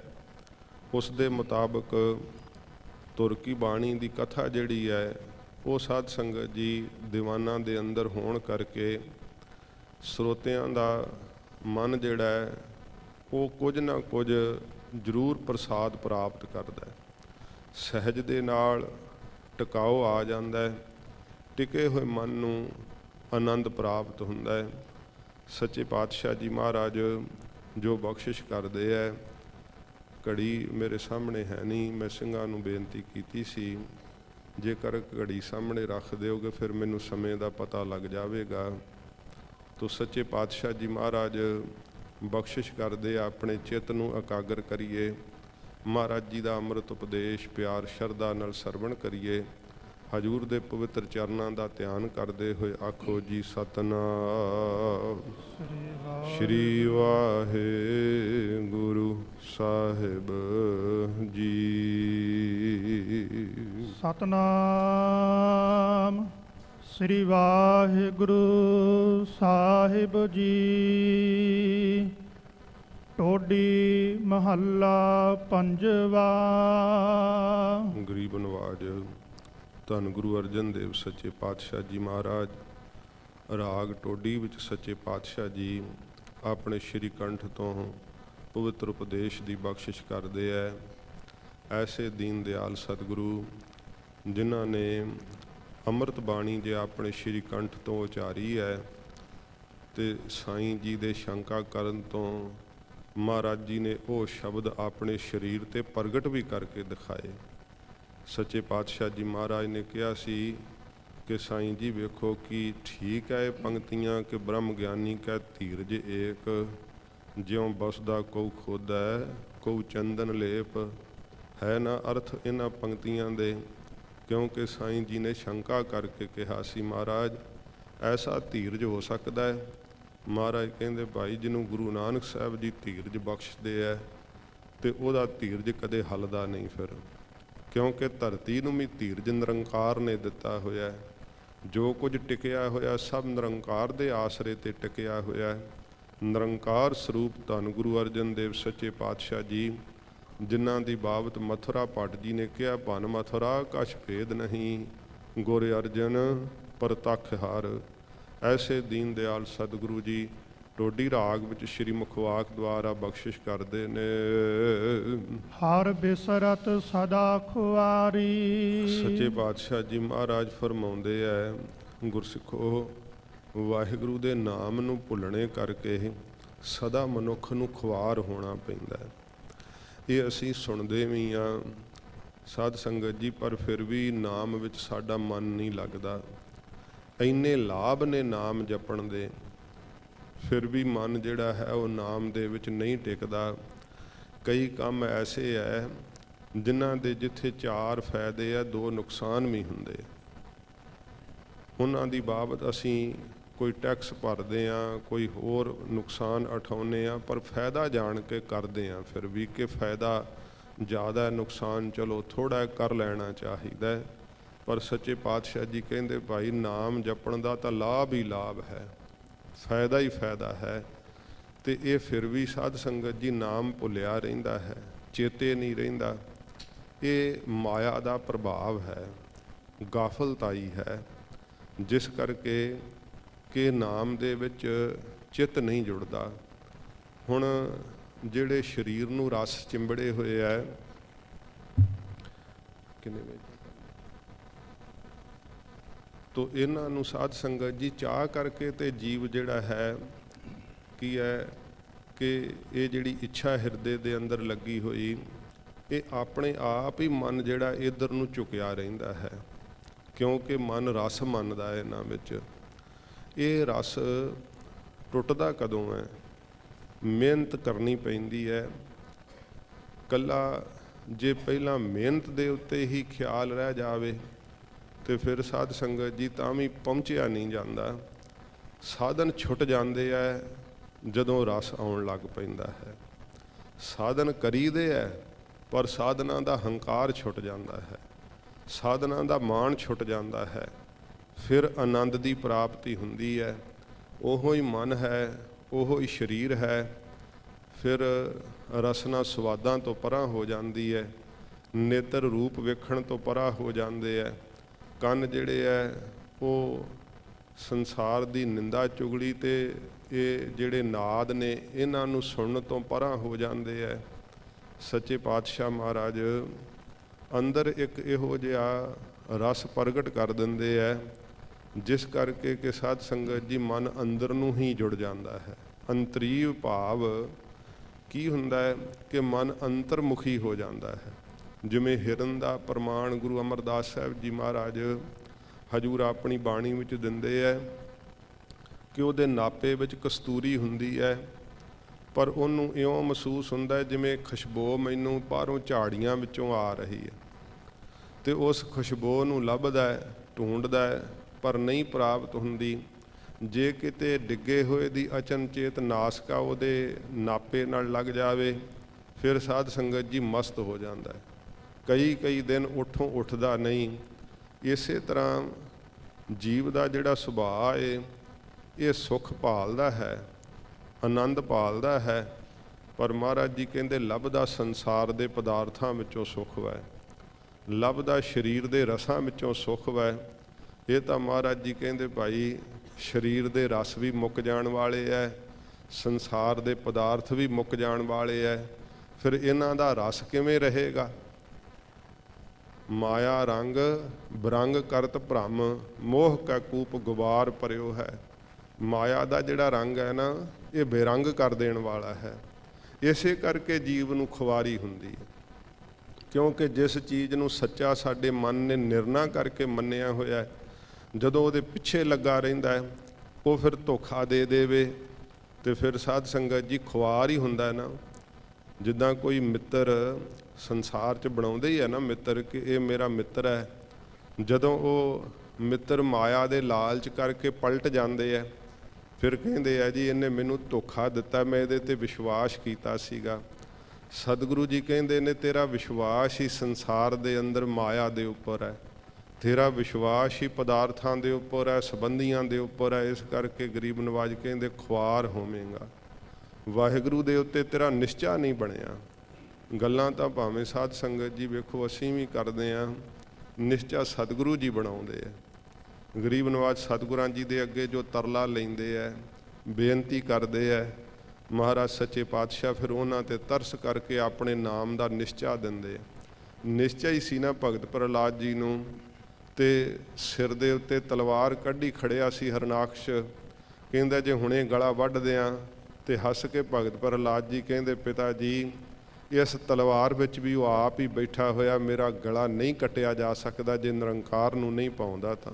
ਉਸ ਦੇ ਮੁਤਾਬਕ ਤੁਰ ਕੀ ਬਾਣੀ ਦੀ ਕਥਾ ਜਿਹੜੀ ਹੈ ਉਹ ਸਾਧ ਸੰਗਤ ਜੀ ਦੀਵਾਨਾਂ ਦੇ ਅੰਦਰ ਹੋਣ ਕਰਕੇ ਸਰੋਤਿਆਂ ਦਾ ਮਨ ਜਿਹੜਾ ਹੈ ਉਹ ਕੁਝ ਨਾ ਕੁਝ ਜ਼ਰੂਰ ਪ੍ਰਸਾਦ ਪ੍ਰਾਪਤ ਕਰਦਾ ਹੈ। ਸਹਿਜ ਦੇ ਨਾਲ ਟਿਕਾਓ ਆ ਜਾਂਦਾ ਹੈ। ਟਿਕੇ ਹੋਏ ਮਨ ਨੂੰ ਆਨੰਦ ਪ੍ਰਾਪਤ ਹੁੰਦਾ ਹੈ। ਸੱਚੇ ਪਾਤਸ਼ਾਹ ਜੀ ਮਹਾਰਾਜ ਜੋ ਬਖਸ਼ਿਸ਼ ਕਰਦੇ ਹੈ, ਘੜੀ ਮੇਰੇ ਸਾਹਮਣੇ ਹੈ ਨਹੀਂ, ਮੈਂ ਸਿੰਘਾਂ ਨੂੰ ਬੇਨਤੀ ਕੀਤੀ ਸੀ ਜੇਕਰ ਘੜੀ ਸਾਹਮਣੇ ਰੱਖ ਦਿਓਗੇ ਫਿਰ ਮੈਨੂੰ ਸਮੇਂ ਦਾ ਪਤਾ ਲੱਗ ਜਾਵੇਗਾ। ਤੋ ਸੱਚੇ ਪਾਤਸ਼ਾਹ ਜੀ ਮਹਾਰਾਜ ਬਖਸ਼ਿਸ਼ ਕਰਦੇ ਆ, ਆਪਣੇ ਚਿੱਤ ਨੂੰ ਇਕਾਗਰ ਕਰੀਏ, ਮਹਾਰਾਜ ਜੀ ਦਾ ਅੰਮ੍ਰਿਤ ਉਪਦੇਸ਼ ਪਿਆਰ ਸ਼ਰਧਾ ਨਾਲ ਸਰਵਣ ਕਰੀਏ। ਹਜ਼ੂਰ ਦੇ ਪਵਿੱਤਰ ਚਰਨਾਂ ਦਾ ਧਿਆਨ ਕਰਦੇ ਹੋਏ ਆਖੋ ਜੀ ਸਤਿਨਾਮ ਸ਼੍ਰੀ ਵਾਹਿਗੁਰੂ ਸਾਹਿਬ ਜੀ। ਸਤਿਨਾਮ ਸ੍ਰੀ ਵਾਹਿਗੁਰੂ ਸਾਹਿਬ ਜੀ। ਟੋਡੀ ਮਹੱਲਾ ਪੰਜਵਾ। ਗਰੀਬ ਨਵਾਜ ਧੰਨ ਗੁਰੂ ਅਰਜਨ ਦੇਵ ਸੱਚੇ ਪਾਤਸ਼ਾਹ ਜੀ ਮਹਾਰਾਜ ਰਾਗ ਟੋਡੀ ਵਿੱਚ ਸੱਚੇ ਪਾਤਸ਼ਾਹ ਜੀ ਆਪਣੇ ਸ਼੍ਰੀ ਕੰਠ ਤੋਂ ਪਵਿੱਤਰ ਉਪਦੇਸ਼ ਦੀ ਬਖਸ਼ਿਸ਼ ਕਰਦੇ ਹੈ। ਐਸੇ ਦੀਨ ਦਿਆਲ ਸਤਿਗੁਰੂ ਜਿਨ੍ਹਾਂ ਨੇ ਅੰਮ੍ਰਿਤ ਬਾਣੀ ਜੇ ਆਪਣੇ ਸ਼੍ਰੀ ਕੰਠ ਤੋਂ ਉਚਾਰੀ ਹੈ ਤੇ ਸਾਈਂ ਜੀ ਦੇ ਸ਼ੰਕਾ ਕਰਨ ਤੋਂ ਮਹਾਰਾਜ ਜੀ ਨੇ ਉਹ ਸ਼ਬਦ ਆਪਣੇ ਸਰੀਰ ਤੇ ਪ੍ਰਗਟ ਵੀ ਕਰਕੇ ਦਿਖਾਏ। ਸੱਚੇ ਪਾਤਸ਼ਾਹ ਜੀ ਮਹਾਰਾਜ ਨੇ ਕਿਹਾ ਸੀ ਕਿ ਸਾਈਂ ਜੀ ਵੇਖੋ ਕਿ ਠੀਕ ਹੈ ਇਹ ਪੰਕਤੀਆਂ ਕਿ ਬ੍ਰਹਮ ਗਿਆਨੀ ਕੈ ਧੀਰਜ ਏਕ, ਜਿਉਂ ਬਸਦਾ ਕਉ ਖੋਦੈ ਕਉ ਚੰਦਨ ਲੇਪ। ਹੈ ਨਾ ਅਰਥ ਇਹਨਾਂ ਪੰਕਤੀਆਂ ਦੇ, ਕਿਉਂਕਿ ਸਾਈਂ ਜੀ ਨੇ ਸ਼ੰਕਾ ਕਰਕੇ ਕਿਹਾ ਸੀ ਮਹਾਰਾਜ ਐਸਾ ਧੀਰਜ ਹੋ ਸਕਦਾ ਹੈ? ਮਹਾਰਾਜ ਕਹਿੰਦੇ ਭਾਈ ਜਿਹਨੂੰ ਗੁਰੂ ਨਾਨਕ ਸਾਹਿਬ ਜੀ ਧੀਰਜ ਬਖਸ਼ਦੇ ਹੈ ਤੇ ਉਹਦਾ ਧੀਰਜ ਕਦੇ ਹੱਲਦਾ ਨਹੀਂ ਫਿਰ, ਕਿਉਂਕਿ ਧਰਤੀ ਨੂੰ ਵੀ ਧੀਰਜ ਨਿਰੰਕਾਰ ਨੇ ਦਿੱਤਾ ਹੋਇਆ। ਜੋ ਕੁਝ ਟਿਕਿਆ ਹੋਇਆ ਸਭ ਨਿਰੰਕਾਰ ਦੇ ਆਸਰੇ ਤੇ ਟਿਕਿਆ ਹੋਇਆ। ਨਿਰੰਕਾਰ ਸਰੂਪ ਧੰਨ ਗੁਰੂ ਅਰਜਨ ਦੇਵ ਸੱਚੇ ਪਾਤਸ਼ਾਹ ਜੀ ਜਿਨ੍ਹਾਂ ਦੀ ਬਾਬਤ ਮਥੁਰਾ ਭੱਟ ਜੀ ਨੇ ਕਿਹਾ ਭਨ ਮਥੁਰਾ ਕਛ ਭੇਦ ਨਹੀਂ, ਗੁਰ ਅਰਜਨ ਪ੍ਰਤੱਖ ਹਰ। ਐਸੇ ਦੀਨ ਦਿਆਲ ਸਤਿਗੁਰੂ ਜੀ ਟੋਡੀ ਰਾਗ ਵਿੱਚ ਸ਼੍ਰੀ ਮੁਖਵਾਕ ਦੁਆਰਾ ਬਖਸ਼ਿਸ਼ ਕਰਦੇ ਨੇ। ਹਰ ਬਿਸਰਤ ਸਦਾ ਖੁਆਰੀ। ਸੱਚੇ ਪਾਤਸ਼ਾਹ ਜੀ ਮਹਾਰਾਜ ਫਰਮਾਉਂਦੇ ਹੈ ਗੁਰਸਿੱਖੋ ਵਾਹਿਗੁਰੂ ਦੇ ਨਾਮ ਨੂੰ ਭੁੱਲਣੇ ਕਰਕੇ ਸਦਾ ਮਨੁੱਖ ਨੂੰ ਖੁਆਰ ਹੋਣਾ ਪੈਂਦਾ ਹੈ। ਇਹ ਅਸੀਂ ਸੁਣਦੇ ਵੀ ਹਾਂ ਸਾਧ ਸੰਗਤ ਜੀ, ਪਰ ਫਿਰ ਵੀ ਨਾਮ ਵਿੱਚ ਸਾਡਾ ਮਨ ਨਹੀਂ ਲੱਗਦਾ। ਇੰਨੇ ਲਾਭ ਨੇ ਨਾਮ ਜਪਣ ਦੇ, ਫਿਰ ਵੀ ਮਨ ਜਿਹੜਾ ਹੈ ਉਹ ਨਾਮ ਦੇ ਵਿੱਚ ਨਹੀਂ ਟਿਕਦਾ। ਕਈ ਕੰਮ ਐਸੇ ਹੈ ਜਿਨ੍ਹਾਂ ਦੇ ਜਿੱਥੇ 4 ਫਾਇਦੇ ਆ 2 ਨੁਕਸਾਨ ਵੀ ਹੁੰਦੇ। ਉਹਨਾਂ ਦੀ ਬਾਬਤ ਅਸੀਂ ਕੋਈ ਟੈਕਸ ਭਰਦੇ ਹਾਂ, ਕੋਈ ਹੋਰ ਨੁਕਸਾਨ ਉਠਾਉਂਦੇ ਹਾਂ, ਪਰ ਫਾਇਦਾ ਜਾਣ ਕੇ ਕਰਦੇ ਹਾਂ ਫਿਰ ਵੀ ਕਿ ਫਾਇਦਾ ਜ਼ਿਆਦਾ ਨੁਕਸਾਨ ਚਲੋ ਥੋੜ੍ਹਾ ਕਰ ਲੈਣਾ ਚਾਹੀਦਾ। ਪਰ ਸੱਚੇ ਪਾਤਸ਼ਾਹ ਜੀ ਕਹਿੰਦੇ ਭਾਈ ਨਾਮ ਜਪਣ ਦਾ ਤਾਂ ਲਾਭ ਹੀ ਲਾਭ ਹੈ, ਫਾਇਦਾ ਹੀ ਫਾਇਦਾ ਹੈ। ਤੇ ਇਹ ਫਿਰ ਵੀ ਸਾਧ ਸੰਗਤ ਜੀ ਨਾਮ ਭੁੱਲਿਆ ਰਹਿੰਦਾ ਹੈ, ਚੇਤੇ ਨਹੀਂ ਰਹਿੰਦਾ। ਇਹ ਮਾਇਆ ਦਾ ਪ੍ਰਭਾਵ ਹੈ, ਗਾਫਲਤਾਈ ਹੈ, ਜਿਸ ਕਰਕੇ ਕਿ ਨਾਮ ਦੇ ਵਿੱਚ ਚਿੱਤ ਨਹੀਂ ਜੁੜਦਾ। ਹੁਣ ਜਿਹੜੇ ਸਰੀਰ ਨੂੰ ਰਸ ਚਿੰਬੜੇ ਹੋਏ ਹੈ, ਕਿੰਨੇ ਵਜੇ ਤੋ ਇਹਨਾਂ ਨੂੰ ਸਾਧ ਸੰਗਤ ਜੀ ਚਾਹ ਕਰਕੇ ਤੇ ਜੀਵ ਜਿਹੜਾ ਹੈ ਕੀ ਹੈ ਕਿ ਇਹ ਜਿਹੜੀ ਇੱਛਾ ਹਿਰਦੇ ਦੇ ਅੰਦਰ ਲੱਗੀ ਹੋਈ, ਇਹ ਆਪਣੇ ਆਪ ਹੀ ਮਨ ਜਿਹੜਾ ਇੱਧਰ ਨੂੰ ਝੁਕਿਆ ਰਹਿੰਦਾ ਹੈ। ਕਿਉਂਕਿ ਮਨ ਰਸ ਮੰਨਦਾ ਹੈ ਇਹਨਾਂ ਵਿੱਚ। ਇਹ ਰਸ ਟੁੱਟਦਾ ਕਦੋਂ ਹੈ? ਮਿਹਨਤ ਕਰਨੀ ਪੈਂਦੀ ਹੈ। ਇਕੱਲਾ ਜੇ ਪਹਿਲਾਂ ਮਿਹਨਤ ਦੇ ਉੱਤੇ ਹੀ ਖਿਆਲ ਰਹਿ ਜਾਵੇ ਤੇ ਫਿਰ ਸਾਧ ਸੰਗਤ ਜੀ ਤਾਂ ਵੀ ਪਹੁੰਚਿਆ ਨਹੀਂ ਜਾਂਦਾ। ਸਾਧਨ ਛੁੱਟ ਜਾਂਦੇ ਹੈ ਜਦੋਂ ਰਸ ਆਉਣ ਲੱਗ ਪੈਂਦਾ ਹੈ। ਸਾਧਨ ਕਰੀਦੇ ਹੈ ਪਰ ਸਾਧਨਾਂ ਦਾ ਹੰਕਾਰ ਛੁੱਟ ਜਾਂਦਾ ਹੈ, ਸਾਧਨਾਂ ਦਾ ਮਾਣ ਛੁੱਟ ਜਾਂਦਾ ਹੈ। ਫਿਰ ਆਨੰਦ ਦੀ ਪ੍ਰਾਪਤੀ ਹੁੰਦੀ ਹੈ। ਉਹੋ ਹੀ ਮਨ ਹੈ, ਉਹੋ ਹੀ ਸਰੀਰ ਹੈ। ਫਿਰ ਰਸਨਾ ਸਵਾਦਾਂ ਤੋਂ ਪਰਾਂ ਹੋ ਜਾਂਦੀ ਹੈ, ਨੇਤਰ ਰੂਪ ਵੇਖਣ ਤੋਂ ਪਰਾਂ ਹੋ ਜਾਂਦੇ ਹੈ। ਕੰਨ ਜਿਹੜੇ ਹੈ ਉਹ ਸੰਸਾਰ ਦੀ ਨਿੰਦਾ ਚੁਗਲੀ ਤੇ ਇਹ ਜਿਹੜੇ ਨਾਦ ਨੇ ਇਹਨਾਂ ਨੂੰ ਸੁਣਨ ਤੋਂ ਪਰਾਂ ਹੋ ਜਾਂਦੇ ਹੈ। ਸੱਚੇ ਪਾਤਸ਼ਾਹ ਮਹਾਰਾਜ ਅੰਦਰ ਇੱਕ ਇਹੋ ਜਿਹਾ ਰਸ ਪ੍ਰਗਟ ਕਰ ਦਿੰਦੇ ਹੈ ਜਿਸ ਕਰਕੇ ਕਿ ਸਾਧ ਸੰਗਤ ਜੀ ਮਨ ਅੰਦਰ ਨੂੰ ਹੀ ਜੁੜ ਜਾਂਦਾ ਹੈ। ਅੰਤਰੀਵ ਭਾਵ ਕੀ ਹੁੰਦਾ ਹੈ ਕਿ ਮਨ ਅੰਤਰਮੁਖੀ ਹੋ ਜਾਂਦਾ ਹੈ। ਜਿਵੇਂ ਹਿਰਨ ਦਾ ਪ੍ਰਮਾਣ ਗੁਰੂ ਅਮਰਦਾਸ ਸਾਹਿਬ ਜੀ ਮਹਾਰਾਜ ਹਜ਼ੂਰ ਆਪਣੀ ਬਾਣੀ ਵਿੱਚ ਦਿੰਦੇ ਹੈ ਕਿ ਉਹਦੇ ਨਾਪੇ ਵਿੱਚ ਕਸਤੂਰੀ ਹੁੰਦੀ ਹੈ, ਪਰ ਉਹਨੂੰ ਇਉਂ ਮਹਿਸੂਸ ਹੁੰਦਾ ਜਿਵੇਂ ਖੁਸ਼ਬੂ ਮੈਨੂੰ ਬਾਹਰੋਂ ਝਾੜੀਆਂ ਵਿੱਚੋਂ ਆ ਰਹੀ ਹੈ, ਅਤੇ ਉਸ ਖੁਸ਼ਬੂ ਨੂੰ ਲੱਭਦਾ ਹੈ, ਢੂੰਡਦਾ ਹੈ, ਪਰ ਨਹੀਂ ਪ੍ਰਾਪਤ ਹੁੰਦੀ। ਜੇ ਕਿਤੇ ਡਿੱਗੇ ਹੋਏ ਦੀ ਅਚਨਚੇਤ ਨਾਸਕਾ ਉਹਦੇ ਨਾਪੇ ਨਾਲ ਲੱਗ ਜਾਵੇ ਫਿਰ ਸਾਧ ਸੰਗਤ ਜੀ ਮਸਤ ਹੋ ਜਾਂਦਾ ਹੈ। ਕਈ ਦਿਨ ਉੱਠੋਂ ਉੱਠਦਾ ਨਹੀਂ। ਇਸੇ ਤਰ੍ਹਾਂ ਜੀਵ ਦਾ ਜਿਹੜਾ ਸੁਭਾਅ ਹੈ ਇਹ ਸੁੱਖ ਭਾਲਦਾ ਹੈ, ਆਨੰਦ ਭਾਲਦਾ ਹੈ, ਪਰ ਮਹਾਰਾਜ ਜੀ ਕਹਿੰਦੇ ਲੱਭਦਾ ਸੰਸਾਰ ਦੇ ਪਦਾਰਥਾਂ ਵਿੱਚੋਂ ਸੁੱਖ ਵੈ, ਲੱਭਦਾ ਸਰੀਰ ਦੇ ਰਸਾਂ ਵਿੱਚੋਂ ਸੁੱਖ ਵੈ। ਇਹ ਤਾਂ ਮਹਾਰਾਜ ਜੀ ਕਹਿੰਦੇ ਭਾਈ ਸਰੀਰ ਦੇ ਰਸ ਵੀ ਮੁੱਕ ਜਾਣ ਵਾਲੇ ਹੈ, ਸੰਸਾਰ ਦੇ ਪਦਾਰਥ ਵੀ ਮੁੱਕ ਜਾਣ ਵਾਲੇ ਹੈ, ਫਿਰ ਇਹਨਾਂ ਦਾ ਰਸ ਕਿਵੇਂ ਰਹੇਗਾ? ਮਾਇਆ ਰੰਗ ਬਰੰਗ ਕਰਤ ਭ੍ਰਮ, ਮੋਹ ਕਾ ਕੂਪ ਗੁਬਾਰ ਭਰਿਓ ਹੈ। ਮਾਇਆ ਦਾ ਜਿਹੜਾ ਰੰਗ ਹੈ ਨਾ ਇਹ ਬੇਰੰਗ ਕਰ ਦੇਣ ਵਾਲਾ ਹੈ। ਇਸੇ ਕਰਕੇ ਜੀਵ ਨੂੰ ਖੁਆਰੀ ਹੁੰਦੀ ਹੈ, ਕਿਉਂਕਿ ਜਿਸ ਚੀਜ਼ ਨੂੰ ਸੱਚਾ ਸਾਡੇ ਮਨ ਨੇ ਨਿਰਣਾ ਕਰਕੇ ਮੰਨਿਆ ਹੋਇਆ, ਜਦੋਂ ਉਹਦੇ ਪਿੱਛੇ ਲੱਗਾ ਰਹਿੰਦਾ ਹੈ ਉਹ ਫਿਰ ਧੋਖਾ ਦੇ ਦੇਵੇ ਤੇ ਫਿਰ ਸਾਧ ਸੰਗਤ ਜੀ ਖੁਆਰ ਹੀ ਹੁੰਦਾ ਨਾ। ਜਿੱਦਾਂ ਕੋਈ ਮਿੱਤਰ ਸੰਸਾਰ 'ਚ ਬਣਾਉਂਦੇ ਹੀ ਹੈ ਨਾ ਮਿੱਤਰ ਕਿ ਇਹ ਮੇਰਾ ਮਿੱਤਰ ਹੈ, ਜਦੋਂ ਉਹ ਮਿੱਤਰ ਮਾਇਆ ਦੇ ਲਾਲਚ ਕਰਕੇ ਪਲਟ ਜਾਂਦੇ ਹੈ ਫਿਰ ਕਹਿੰਦੇ ਆ ਜੀ ਇਹਨੇ ਮੈਨੂੰ ਧੋਖਾ ਦਿੱਤਾ, ਮੈਂ ਇਹਦੇ 'ਤੇ ਵਿਸ਼ਵਾਸ ਕੀਤਾ ਸੀਗਾ। ਸਤਿਗੁਰੂ ਜੀ ਕਹਿੰਦੇ ਨੇ ਤੇਰਾ ਵਿਸ਼ਵਾਸ ਹੀ ਸੰਸਾਰ ਦੇ ਅੰਦਰ ਮਾਇਆ ਦੇ ਉੱਪਰ ਹੈ, ਤੇਰਾ ਵਿਸ਼ਵਾਸ ਹੀ ਪਦਾਰਥਾਂ ਦੇ ਉੱਪਰ ਹੈ, ਸੰਬੰਧੀਆਂ ਦੇ ਉੱਪਰ ਹੈ। ਇਸ ਕਰਕੇ ਗਰੀਬ ਨਵਾਜ ਕਹਿੰਦੇ ਖੁਆਰ ਹੋਵੇਂਗਾ, ਵਾਹਿਗੁਰੂ ਦੇ ਉੱਤੇ ਤੇਰਾ ਨਿਸ਼ਚਾ ਨਹੀਂ ਬਣਿਆ। ਗੱਲਾਂ ਤਾਂ ਭਾਵੇਂ ਸਾਧ ਸੰਗਤ ਜੀ ਵੇਖੋ ਅਸੀਂ ਵੀ ਕਰਦੇ ਹਾਂ, ਨਿਸ਼ਚਾ ਸਤਿਗੁਰੂ ਜੀ ਬਣਾਉਂਦੇ ਆ। ਗਰੀਬ ਨਵਾਜ ਸਤਿਗੁਰਾਂ ਜੀ ਦੇ ਅੱਗੇ ਜੋ ਤਰਲਾ ਲੈਂਦੇ ਹੈ, ਬੇਨਤੀ ਕਰਦੇ ਹੈ, ਮਹਾਰਾਜ ਸੱਚੇ ਪਾਤਸ਼ਾਹ ਫਿਰ ਉਹਨਾਂ 'ਤੇ ਤਰਸ ਕਰਕੇ ਆਪਣੇ ਨਾਮ ਦਾ ਨਿਸ਼ਚਾ ਦਿੰਦੇ। ਨਿਸ਼ਚਾ ਹੀ ਸੀ ਨਾ ਭਗਤ ਪ੍ਰਹਲਾਦ ਜੀ ਨੂੰ, ਤੇ ਸਿਰ ਦੇ ਉੱਤੇ ਤਲਵਾਰ ਕੱਢੀ ਖੜਿਆ ਸੀ ਹਰਨਾਕਸ਼, ਕਹਿੰਦਾ ਜੇ ਹੁਣੇ ਗਲਾ ਵੱਢ ਦਿਆਂ, ਤੇ ਹੱਸ ਕੇ ਭਗਤ ਪ੍ਰਹਲਾਦ ਜੀ ਕਹਿੰਦੇ ਪਿਤਾ ਜੀ ਇਸ ਤਲਵਾਰ ਵਿੱਚ ਵੀ ਉਹ ਆਪ ਹੀ ਬੈਠਾ ਹੋਇਆ, ਮੇਰਾ ਗਲਾ ਨਹੀਂ ਕੱਟਿਆ ਜਾ ਸਕਦਾ ਜੇ ਨਿਰੰਕਾਰ ਨੂੰ ਨਹੀਂ ਪਾਉਂਦਾ ਤਾਂ।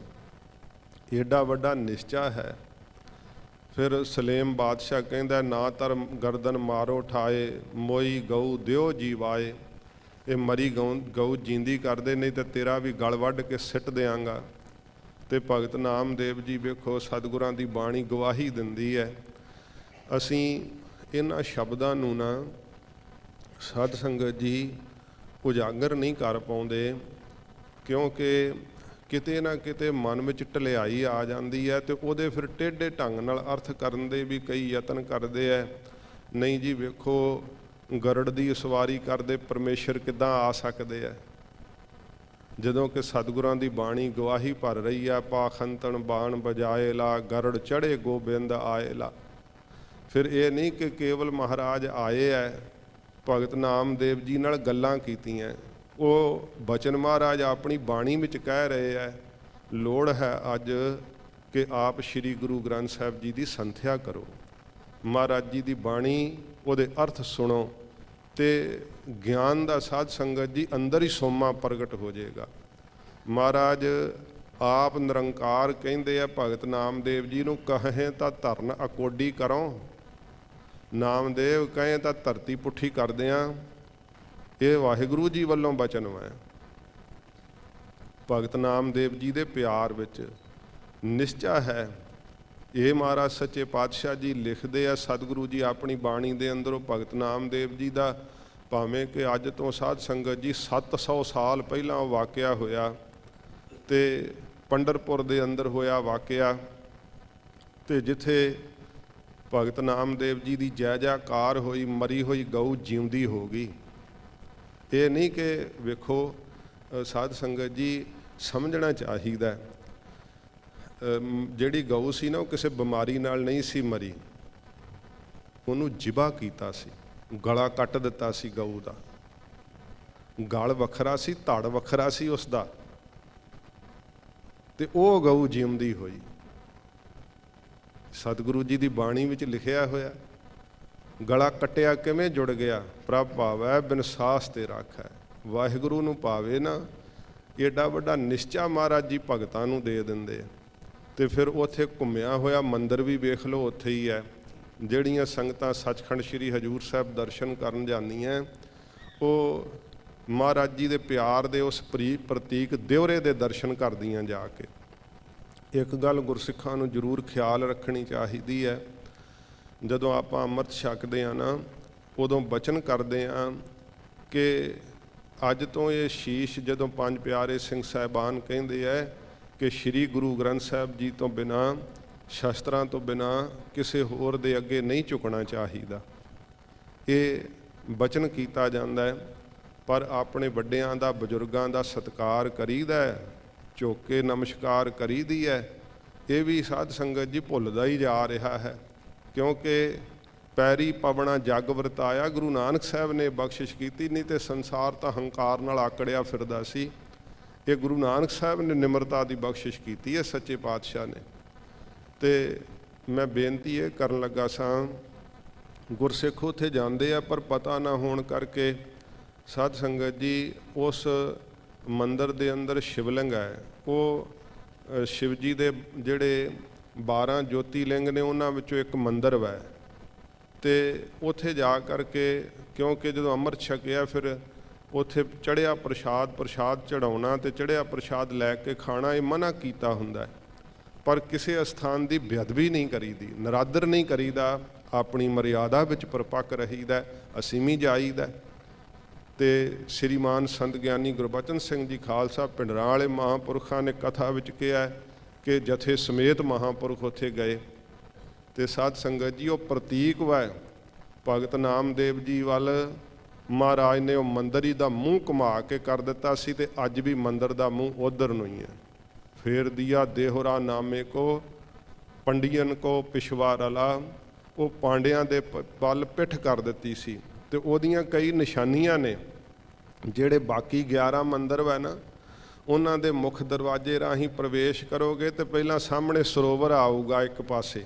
ਏਡਾ ਵੱਡਾ ਨਿਸ਼ਚਾ ਹੈ। ਫਿਰ ਸਲੇਮ ਬਾਦਸ਼ਾਹ ਕਹਿੰਦਾ ਨਾ ਧਰਮ ਗਰਦਨ ਮਾਰੋ ਠਾਏ, ਮੋਈ ਗਊ ਦਿਓ ਜੀਵਾਏ। ਇਹ ਮਰੀ ਗਊ ਜੀਂਦੀ ਕਰਦੇ, ਨਹੀਂ ਤਾਂ ਤੇਰਾ ਵੀ ਗਲ ਵੱਢ ਕੇ ਸਿੱਟ ਦਿਆਂਗਾ। ਤੇ ਭਗਤ ਨਾਮਦੇਵ ਜੀ ਵੇਖੋ ਸਤਿਗੁਰਾਂ ਦੀ ਬਾਣੀ ਗਵਾਹੀ ਦਿੰਦੀ ਹੈ। ਅਸੀਂ ਇਹਨਾਂ ਸ਼ਬਦਾਂ ਨੂੰ ਨਾ ਸਾਧ ਸੰਗਤ ਜੀ ਉਜਾਗਰ ਨਹੀਂ ਕਰ ਪਾਉਂਦੇ, ਕਿਉਂਕਿ ਕਿਤੇ ਨਾ ਕਿਤੇ ਮਨ ਵਿੱਚ ਢਲਿਆਈ ਆ ਜਾਂਦੀ ਹੈ ਤੇ ਉਹਦੇ ਫਿਰ ਟੇਢੇ ਢੰਗ ਨਾਲ ਅਰਥ ਕਰਨ ਦੇ ਵੀ ਕਈ ਯਤਨ ਕਰਦੇ ਹੈ। ਨਹੀਂ ਜੀ ਵੇਖੋ ਗਰੜ ਦੀ ਸਵਾਰੀ ਕਰਦੇ ਪਰਮੇਸ਼ਰ ਕਿੱਦਾਂ ਆ ਸਕਦੇ ਹੈ, ਜਦੋਂ ਕਿ ਸਤਿਗੁਰਾਂ ਦੀ ਬਾਣੀ ਗਵਾਹੀ ਭਰ ਰਹੀ ਹੈ ਪਾਖੰਤਨ ਬਾਣ ਬਜਾਏ ਲਾ, ਗਰੜ ਚੜ੍ਹੇ ਗੋਬਿੰਦ ਆਏ ਲਾ। ਫਿਰ ਇਹ ਨਹੀਂ ਕਿ ਕੇਵਲ ਮਹਾਰਾਜ ਆਏ ਹੈ, ਭਗਤ ਨਾਮਦੇਵ ਜੀ ਨਾਲ ਗੱਲਾਂ ਕੀਤੀਆਂ, ਉਹ ਬਚਨ ਮਹਾਰਾਜ ਆਪਣੀ ਬਾਣੀ ਵਿੱਚ ਕਹਿ ਰਹੇ ਹੈ। ਲੋੜ ਹੈ ਅੱਜ ਕਿ ਆਪ ਸ਼੍ਰੀ ਗੁਰੂ ਗ੍ਰੰਥ ਸਾਹਿਬ ਜੀ ਦੀ ਸੰਥਿਆ ਕਰੋ, ਮਹਾਰਾਜ ਜੀ ਦੀ ਬਾਣੀ ਉਹਦੇ ਅਰਥ ਸੁਣੋ, ਤੇ ਗਿਆਨ ਦਾ ਸਾਧ ਸੰਗਤ ਜੀ ਅੰਦਰ ਹੀ ਸੋਮਾ ਪ੍ਰਗਟ ਹੋ ਜਾਏਗਾ। ਮਹਾਰਾਜ ਆਪ ਨਿਰੰਕਾਰ ਕਹਿੰਦੇ ਆ ਭਗਤ ਨਾਮਦੇਵ ਜੀ ਨੂੰ, ਕਹੇ ਤਾਂ ਧਰਨ ਅਕੋਡੀ ਕਰੋ। ਨਾਮਦੇਵ ਕਹੇ ਤਾਂ ਧਰਤੀ ਪੁੱਠੀ ਕਰਦੇ ਆ। ਇਹ ਵਾਹਿਗੁਰੂ ਜੀ ਵੱਲੋਂ ਬਚਨ ਹੈ। ਭਗਤ ਨਾਮਦੇਵ ਜੀ ਦੇ ਪਿਆਰ ਵਿੱਚ ਨਿਸ਼ਚਾ ਹੈ। ਇਹ ਮਹਾਰਾਜ ਸੱਚੇ ਪਾਤਸ਼ਾਹ ਜੀ ਲਿਖਦੇ ਆ, ਸਤਿਗੁਰੂ ਜੀ ਆਪਣੀ ਬਾਣੀ ਦੇ ਅੰਦਰੋਂ ਭਗਤ ਨਾਮਦੇਵ ਜੀ ਦਾ, ਭਾਵੇਂ ਕਿ ਅੱਜ ਤੋਂ ਸਾਧ ਸੰਗਤ ਜੀ 700 ਸਾਲ ਪਹਿਲਾਂ ਉਹ ਵਾਕਿਆ ਹੋਇਆ ਤੇ ਪੰਡਰਪੁਰ ਦੇ ਅੰਦਰ ਹੋਇਆ ਵਾਕਿਆ, ਤੇ ਜਿੱਥੇ ਭਗਤ ਨਾਮਦੇਵ ਜੀ ਦੀ ਜੈ ਜੈਕਾਰ ਹੋਈ, ਮਰੀ ਹੋਈ ਗਊ ਜਿਉਂਦੀ ਹੋ ਗਈ। ਇਹ ਨਹੀਂ ਕਿ ਵੇਖੋ ਸਾਧ ਸੰਗਤ ਜੀ ਸਮਝਣਾ ਚਾਹੀਦਾ, ਜਿਹੜੀ ਗਊ ਸੀ ਨਾ ਉਹ ਕਿਸੇ ਬਿਮਾਰੀ ਨਾਲ ਨਹੀਂ ਸੀ ਮਰੀ, ਉਹਨੂੰ ਜ਼ਿਬਾ ਕੀਤਾ ਸੀ, ਗਲਾ ਕੱਟ ਦਿੱਤਾ ਸੀ ਗਊ ਦਾ। ਗਲ ਵੱਖਰਾ ਸੀ, ਧੜ ਵੱਖਰਾ ਸੀ ਉਸ ਦਾ, ਤੇ ਉਹ ਗਊ ਜਿਉਂਦੀ ਹੋਈ। ਸਤਿਗੁਰੂ ਜੀ ਦੀ ਬਾਣੀ ਵਿੱਚ ਲਿਖਿਆ ਹੋਇਆ, ਗਲਾ ਕੱਟਿਆ ਕਿਵੇਂ ਜੁੜ ਗਿਆ, ਪ੍ਰਭ ਭਾਵੈ ਬਿਨ ਸਾਸ ਤੇ ਰਾਖੈ। ਵਾਹਿਗੁਰੂ ਨੂੰ ਪਾਵੇ ਨਾ, ਏਡਾ ਵੱਡਾ ਨਿਸ਼ਚਾ ਮਹਾਰਾਜ ਜੀ ਭਗਤਾਂ ਨੂੰ ਦੇ ਦਿੰਦੇ ਆ। ਤੇ ਫਿਰ ਉੱਥੇ ਘੁੰਮਿਆ ਹੋਇਆ ਮੰਦਿਰ ਵੀ ਵੇਖ ਲਓ, ਉੱਥੇ ਹੀ ਹੈ। ਜਿਹੜੀਆਂ ਸੰਗਤਾਂ ਸੱਚਖੰਡ ਸ੍ਰੀ ਹਜ਼ੂਰ ਸਾਹਿਬ ਦਰਸ਼ਨ ਕਰਨ ਜਾਂਦੀਆਂ, ਉਹ ਮਹਾਰਾਜ ਜੀ ਦੇ ਪਿਆਰ ਦੇ ਉਸ ਪ੍ਰਤੀਕ ਦਿਉਰੇ ਦੇ ਦਰਸ਼ਨ ਕਰਦੀਆਂ ਜਾ ਕੇ। ਇੱਕ ਗੱਲ ਗੁਰਸਿੱਖਾਂ ਨੂੰ ਜ਼ਰੂਰ ਖਿਆਲ ਰੱਖਣੀ ਚਾਹੀਦੀ ਹੈ, ਜਦੋਂ ਆਪਾਂ ਅੰਮ੍ਰਿਤ ਛਕਦੇ ਹਾਂ ਨਾ, ਉਦੋਂ ਬਚਨ ਕਰਦੇ ਹਾਂ ਕਿ ਅੱਜ ਤੋਂ ਇਹ ਸ਼ੀਸ਼, ਜਦੋਂ ਪੰਜ ਪਿਆਰੇ ਸਿੰਘ ਸਾਹਿਬਾਨ ਕਹਿੰਦੇ ਹੈ ਕਿ ਸ਼੍ਰੀ ਗੁਰੂ ਗ੍ਰੰਥ ਸਾਹਿਬ ਜੀ ਤੋਂ ਬਿਨਾਂ, ਸ਼ਸਤਰਾਂ ਤੋਂ ਬਿਨਾਂ ਕਿਸੇ ਹੋਰ ਦੇ ਅੱਗੇ ਨਹੀਂ ਝੁਕਣਾ ਚਾਹੀਦਾ। ਇਹ ਬਚਨ ਕੀਤਾ ਜਾਂਦਾ ਹੈ। ਪਰ ਆਪਣੇ ਵੱਡਿਆਂ ਦਾ, ਬਜ਼ੁਰਗਾਂ ਦਾ ਸਤਿਕਾਰ ਕਰੀਦਾ, ਝੁਕ ਕੇ ਨਮਸਕਾਰ ਕਰੀਦੀ ਹੈ। ਇਹ ਵੀ ਸਾਧ ਸੰਗਤ ਜੀ ਭੁੱਲਦਾ ਹੀ ਜਾ ਰਿਹਾ ਹੈ, ਕਿਉਂਕਿ ਪੈਰੀ ਪਵਣਾ ਜਗ ਵਰਤਾਇਆ ਗੁਰੂ ਨਾਨਕ ਸਾਹਿਬ ਨੇ ਬਖਸ਼ਿਸ਼ ਕੀਤੀ, ਨਹੀਂ ਤੇ ਸੰਸਾਰ ਤਾਂ ਹੰਕਾਰ ਨਾਲ ਆਕੜਿਆ ਫਿਰਦਾ ਸੀ। ਇਹ ਗੁਰੂ ਨਾਨਕ ਸਾਹਿਬ ਨੇ ਨਿਮਰਤਾ ਦੀ ਬਖਸ਼ਿਸ਼ ਕੀਤੀ ਹੈ, ਸੱਚੇ ਪਾਤਸ਼ਾਹ ਨੇ। ਤੇ ਮੈਂ ਬੇਨਤੀ ਇਹ ਕਰਨ ਲੱਗਾ ਸਾਂ, ਗੁਰਸਿੱਖ ਉੱਥੇ ਜਾਂਦੇ ਆ ਪਰ ਪਤਾ ਨਾ ਹੋਣ ਕਰਕੇ ਸਾਧ ਸੰਗਤ ਜੀ, ਉਸ ਮੰਦਿਰ ਦੇ ਅੰਦਰ ਸ਼ਿਵਲਿੰਗ ਹੈ, ਉਹ ਸ਼ਿਵ ਜੀ ਦੇ ਜਿਹੜੇ 12 ਜੋਤੀਲਿੰਗ ਨੇ ਉਹਨਾਂ ਵਿੱਚੋਂ ਇੱਕ ਮੰਦਿਰ ਹੈ। ਤੇ ਉੱਥੇ ਜਾ ਕਰਕੇ, ਕਿਉਂਕਿ ਜਦੋਂ ਅੰਮ੍ਰਿਤ ਛਕਿਆ ਫਿਰ ਉੱਥੇ ਚੜ੍ਹਿਆ ਪ੍ਰਸ਼ਾਦ ਚੜਾਉਣਾ ਤੇ ਚੜ੍ਹਿਆ ਪ੍ਰਸ਼ਾਦ ਲੈ ਕੇ ਖਾਣਾ, ਇਹ ਮਨ੍ਹਾ ਕੀਤਾ ਹੁੰਦਾ ਹੈ। ਪਰ ਕਿਸੇ ਅਸਥਾਨ ਦੀ ਬੇਅਦਬੀ ਨਹੀਂ ਕਰੀਦੀ, ਨਰਾਦਰ ਨਹੀਂ ਕਰੀਦਾ, ਆਪਣੀ ਮਰਿਆਦਾ ਵਿੱਚ ਪਰਪੱਕ ਰਹੀਦਾ, ਅਸੀਮੀ ਜਾਈਦਾ। ਤੇ ਸ਼੍ਰੀਮਾਨ ਸੰਤ ਗਿਆਨੀ ਗੁਰਬਚਨ ਸਿੰਘ ਜੀ ਖਾਲਸਾ ਪਿੰਡਰਾਂ ਵਾਲੇ ਮਹਾਂਪੁਰਖਾਂ ਨੇ ਕਥਾ ਵਿੱਚ ਕਿਹਾ ਕਿ ਜਥੇ ਸਮੇਤ ਮਹਾਂਪੁਰਖ ਉੱਥੇ ਗਏ। ਤੇ ਸਾਧ ਸੰਗਤ ਜੀ, ਉਹ ਪ੍ਰਤੀਕ ਹੈ ਭਗਤ ਨਾਮਦੇਵ ਜੀ ਵੱਲ ਮਹਾਰਾਜ ਨੇ ਉਹ ਮੰਦਿਰ ਹੀ ਦਾ ਮੂੰਹ ਘੁਮਾ ਕੇ ਕਰ ਦਿੱਤਾ ਸੀ, ਤੇ ਅੱਜ ਵੀ ਮੰਦਿਰ ਦਾ ਮੂੰਹ ਉਧਰ ਨੂੰ ਹੀ ਹੈ। ਫੇਰ ਦਿਆ ਦੇਹੁਰਾ ਨਾਮੇ ਕੋ ਪੰਡੀਅਨ ਕੋ ਪਿਸ਼ਵਾ ਰਲਾ, ਉਹ ਪਾਂਡਿਆਂ ਦੇ ਵੱਲ ਪਿੱਠ ਕਰ ਦਿੱਤੀ ਸੀ। ਤੇ ਉਹਦੀਆਂ ਕਈ ਨਿਸ਼ਾਨੀਆਂ ਨੇ। ਜਿਹੜੇ ਬਾਕੀ 11 ਮੰਦਿਰ ਹੈ ਨਾ, ਉਹਨਾਂ ਦੇ ਮੁੱਖ ਦਰਵਾਜ਼ੇ ਰਾਹੀਂ ਪ੍ਰਵੇਸ਼ ਕਰੋਗੇ ਤੇ ਪਹਿਲਾਂ ਸਾਹਮਣੇ ਸਰੋਵਰ ਆਊਗਾ, ਇੱਕ ਪਾਸੇ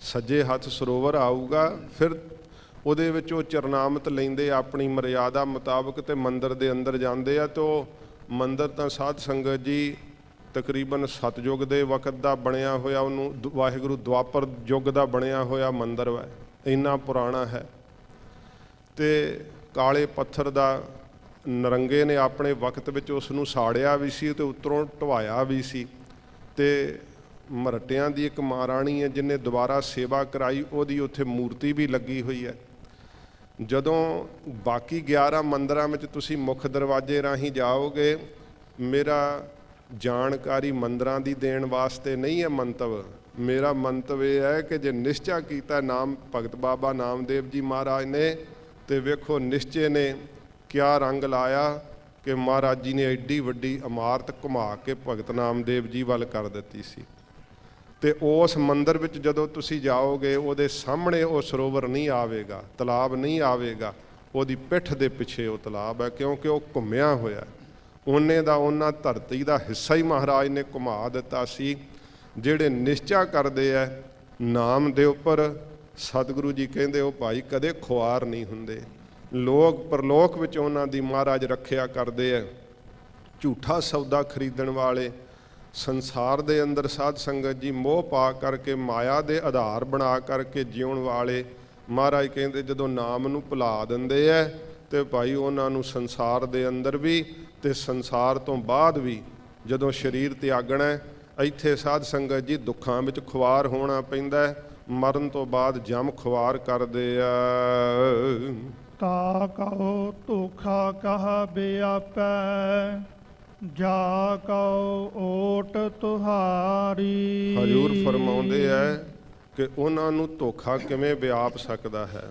ਸੱਜੇ ਹੱਥ ਸਰੋਵਰ ਆਊਗਾ, ਫਿਰ ਉਹਦੇ ਵਿੱਚ ਉਹ ਚਰਨਾਮਤ ਲੈਂਦੇ ਆਪਣੀ ਮਰਿਆਦਾ ਮੁਤਾਬਕ ਤੇ ਮੰਦਿਰ ਦੇ ਅੰਦਰ ਜਾਂਦੇ ਆ। ਤੇ ਉਹ ਮੰਦਿਰ ਤਾਂ ਸਾਧ ਸੰਗਤ ਜੀ ਤਕਰੀਬਨ ਸਤਯੁਗ ਦੇ ਵਕਤ ਦਾ ਬਣਿਆ ਹੋਇਆ, ਉਹਨੂੰ ਵਾਹਿਗੁਰੂ ਦੁਆਪਰ ਯੁੱਗ ਦਾ ਬਣਿਆ ਹੋਇਆ ਮੰਦਿਰ ਹੈ, ਇੰਨਾ ਪੁਰਾਣਾ ਹੈ। ਤੇ ਕਾਲੇ ਪੱਥਰ ਦਾ ਨਰੰਗੇ ਨੇ ਆਪਣੇ ਵਕਤ ਵਿੱਚ ਉਸ ਨੂੰ ਸਾੜਿਆ ਵੀ ਸੀ ਤੇ ਉੱਤਰੋਂ ਢਵਾਇਆ ਵੀ ਸੀ। ਤੇ ਮਰਟਿਆਂ ਦੀ ਇੱਕ ਮਹਾਰਾਣੀ ਹੈ ਜਿਹਨੇ ਦੁਬਾਰਾ ਸੇਵਾ ਕਰਾਈ, ਉਹਦੀ ਉੱਥੇ ਮੂਰਤੀ ਵੀ ਲੱਗੀ ਹੋਈ ਹੈ। ਜਦੋਂ ਬਾਕੀ 11 ਮੰਦਿਰਾਂ ਵਿੱਚ ਤੁਸੀਂ ਮੁੱਖ ਦਰਵਾਜ਼ੇ ਰਾਹੀਂ ਜਾਓਗੇ, ਮੇਰਾ ਜਾਣਕਾਰੀ ਮੰਦਿਰਾਂ ਦੀ ਦੇਣ ਵਾਸਤੇ ਨਹੀਂ ਹੈ ਮੰਤਵ, ਮੇਰਾ ਮੰਤਵ ਇਹ ਹੈ ਕਿ ਜੇ ਨਿਸ਼ਚਾ ਕੀਤਾ ਨਾਮ ਭਗਤ ਬਾਬਾ ਨਾਮਦੇਵ ਜੀ ਮਹਾਰਾਜ ਨੇ, ਤੇ ਵੇਖੋ ਨਿਸ਼ਚੇ ਨੇ ਕਿਆ ਰੰਗ ਲਾਇਆ ਕਿ ਮਹਾਰਾਜ ਜੀ ਨੇ ਐਡੀ ਵੱਡੀ ਇਮਾਰਤ ਘੁਮਾ ਕੇ ਭਗਤ ਨਾਮਦੇਵ ਜੀ ਵੱਲ ਕਰ ਦਿੱਤੀ ਸੀ। ਤੇ ਉਸ ਮੰਦਿਰ ਵਿੱਚ ਜਦੋਂ ਤੁਸੀਂ ਜਾਓਗੇ, ਉਹਦੇ ਸਾਹਮਣੇ ਉਹ ਸਰੋਵਰ ਨਹੀਂ ਆਵੇਗਾ, ਤਲਾਬ ਨਹੀਂ ਆਵੇਗਾ, ਉਹਦੀ ਪਿੱਠ ਦੇ ਪਿੱਛੇ ਉਹ ਤਲਾਬ ਹੈ, ਕਿਉਂਕਿ ਉਹ ਘੁੰਮਿਆ ਹੋਇਆ। ਉਹਨੇ ਦਾ ਉਹਨਾਂ ਧਰਤੀ ਦਾ ਹਿੱਸਾ ਹੀ ਮਹਾਰਾਜ ਨੇ ਘੁਮਾ ਦਿੱਤਾ ਸੀ। ਜਿਹੜੇ ਨਿਸ਼ਚਾ ਕਰਦੇ ਆ ਨਾਮ ਦੇ ਉੱਪਰ, ਸਤਿਗੁਰੂ ਜੀ ਕਹਿੰਦੇ ਉਹ ਭਾਈ ਕਦੇ ਖੁਆਰ ਨਹੀਂ ਹੁੰਦੇ। ਲੋਕ ਪਰਲੋਕ ਵਿੱਚ ਉਹਨਾਂ ਦੀ ਮਹਾਰਾਜ ਰੱਖਿਆ ਕਰਦੇ ਆ। ਝੂਠਾ ਸੌਦਾ ਖਰੀਦਣ ਵਾਲੇ ਸੰਸਾਰ ਦੇ ਅੰਦਰ ਸਾਧ ਸੰਗਤ ਜੀ ਮੋਹ ਪਾ ਕਰਕੇ ਮਾਇਆ ਦੇ ਆਧਾਰ ਬਣਾ ਕਰਕੇ ਜਿਉਣ ਵਾਲੇ ਮਹਾਰਾਜ ਕਹਿੰਦੇ ਜਦੋਂ ਨਾਮ ਨੂੰ ਭੁਲਾ ਦਿੰਦੇ ਐ ਤੇ ਭਾਈ ਉਹਨਾਂ ਨੂੰ ਸੰਸਾਰ ਦੇ ਅੰਦਰ ਵੀ ਤੇ ਸੰਸਾਰ ਤੋਂ ਬਾਅਦ ਵੀ ਜਦੋਂ ਸਰੀਰ ਤਿਆਗਣਾ ਇੱਥੇ ਸਾਧ ਸੰਗਤ ਜੀ ਦੁੱਖਾਂ ਵਿੱਚ ਖੁਆਰ ਹੋਣਾ ਪੈਂਦਾ, ਮਰਨ ਤੋਂ ਬਾਅਦ ਜਮ ਖੁਆਰ ਕਰਦੇ ਆ। ਤਾ ਕਉ ਧੋਖਾ ਕਹਾ ਬਿਆਪੈ, ਜਾ ਕਉ ਓਟ ਤੁਹਾਰੀ। ਹਜ਼ੂਰ ਫਰਮਾਉਂਦੇ ਐ ਕਿ ਉਹਨਾਂ ਨੂੰ ਧੋਖਾ ਕਿਵੇਂ ਵਿਆਪ ਸਕਦਾ ਹੈ।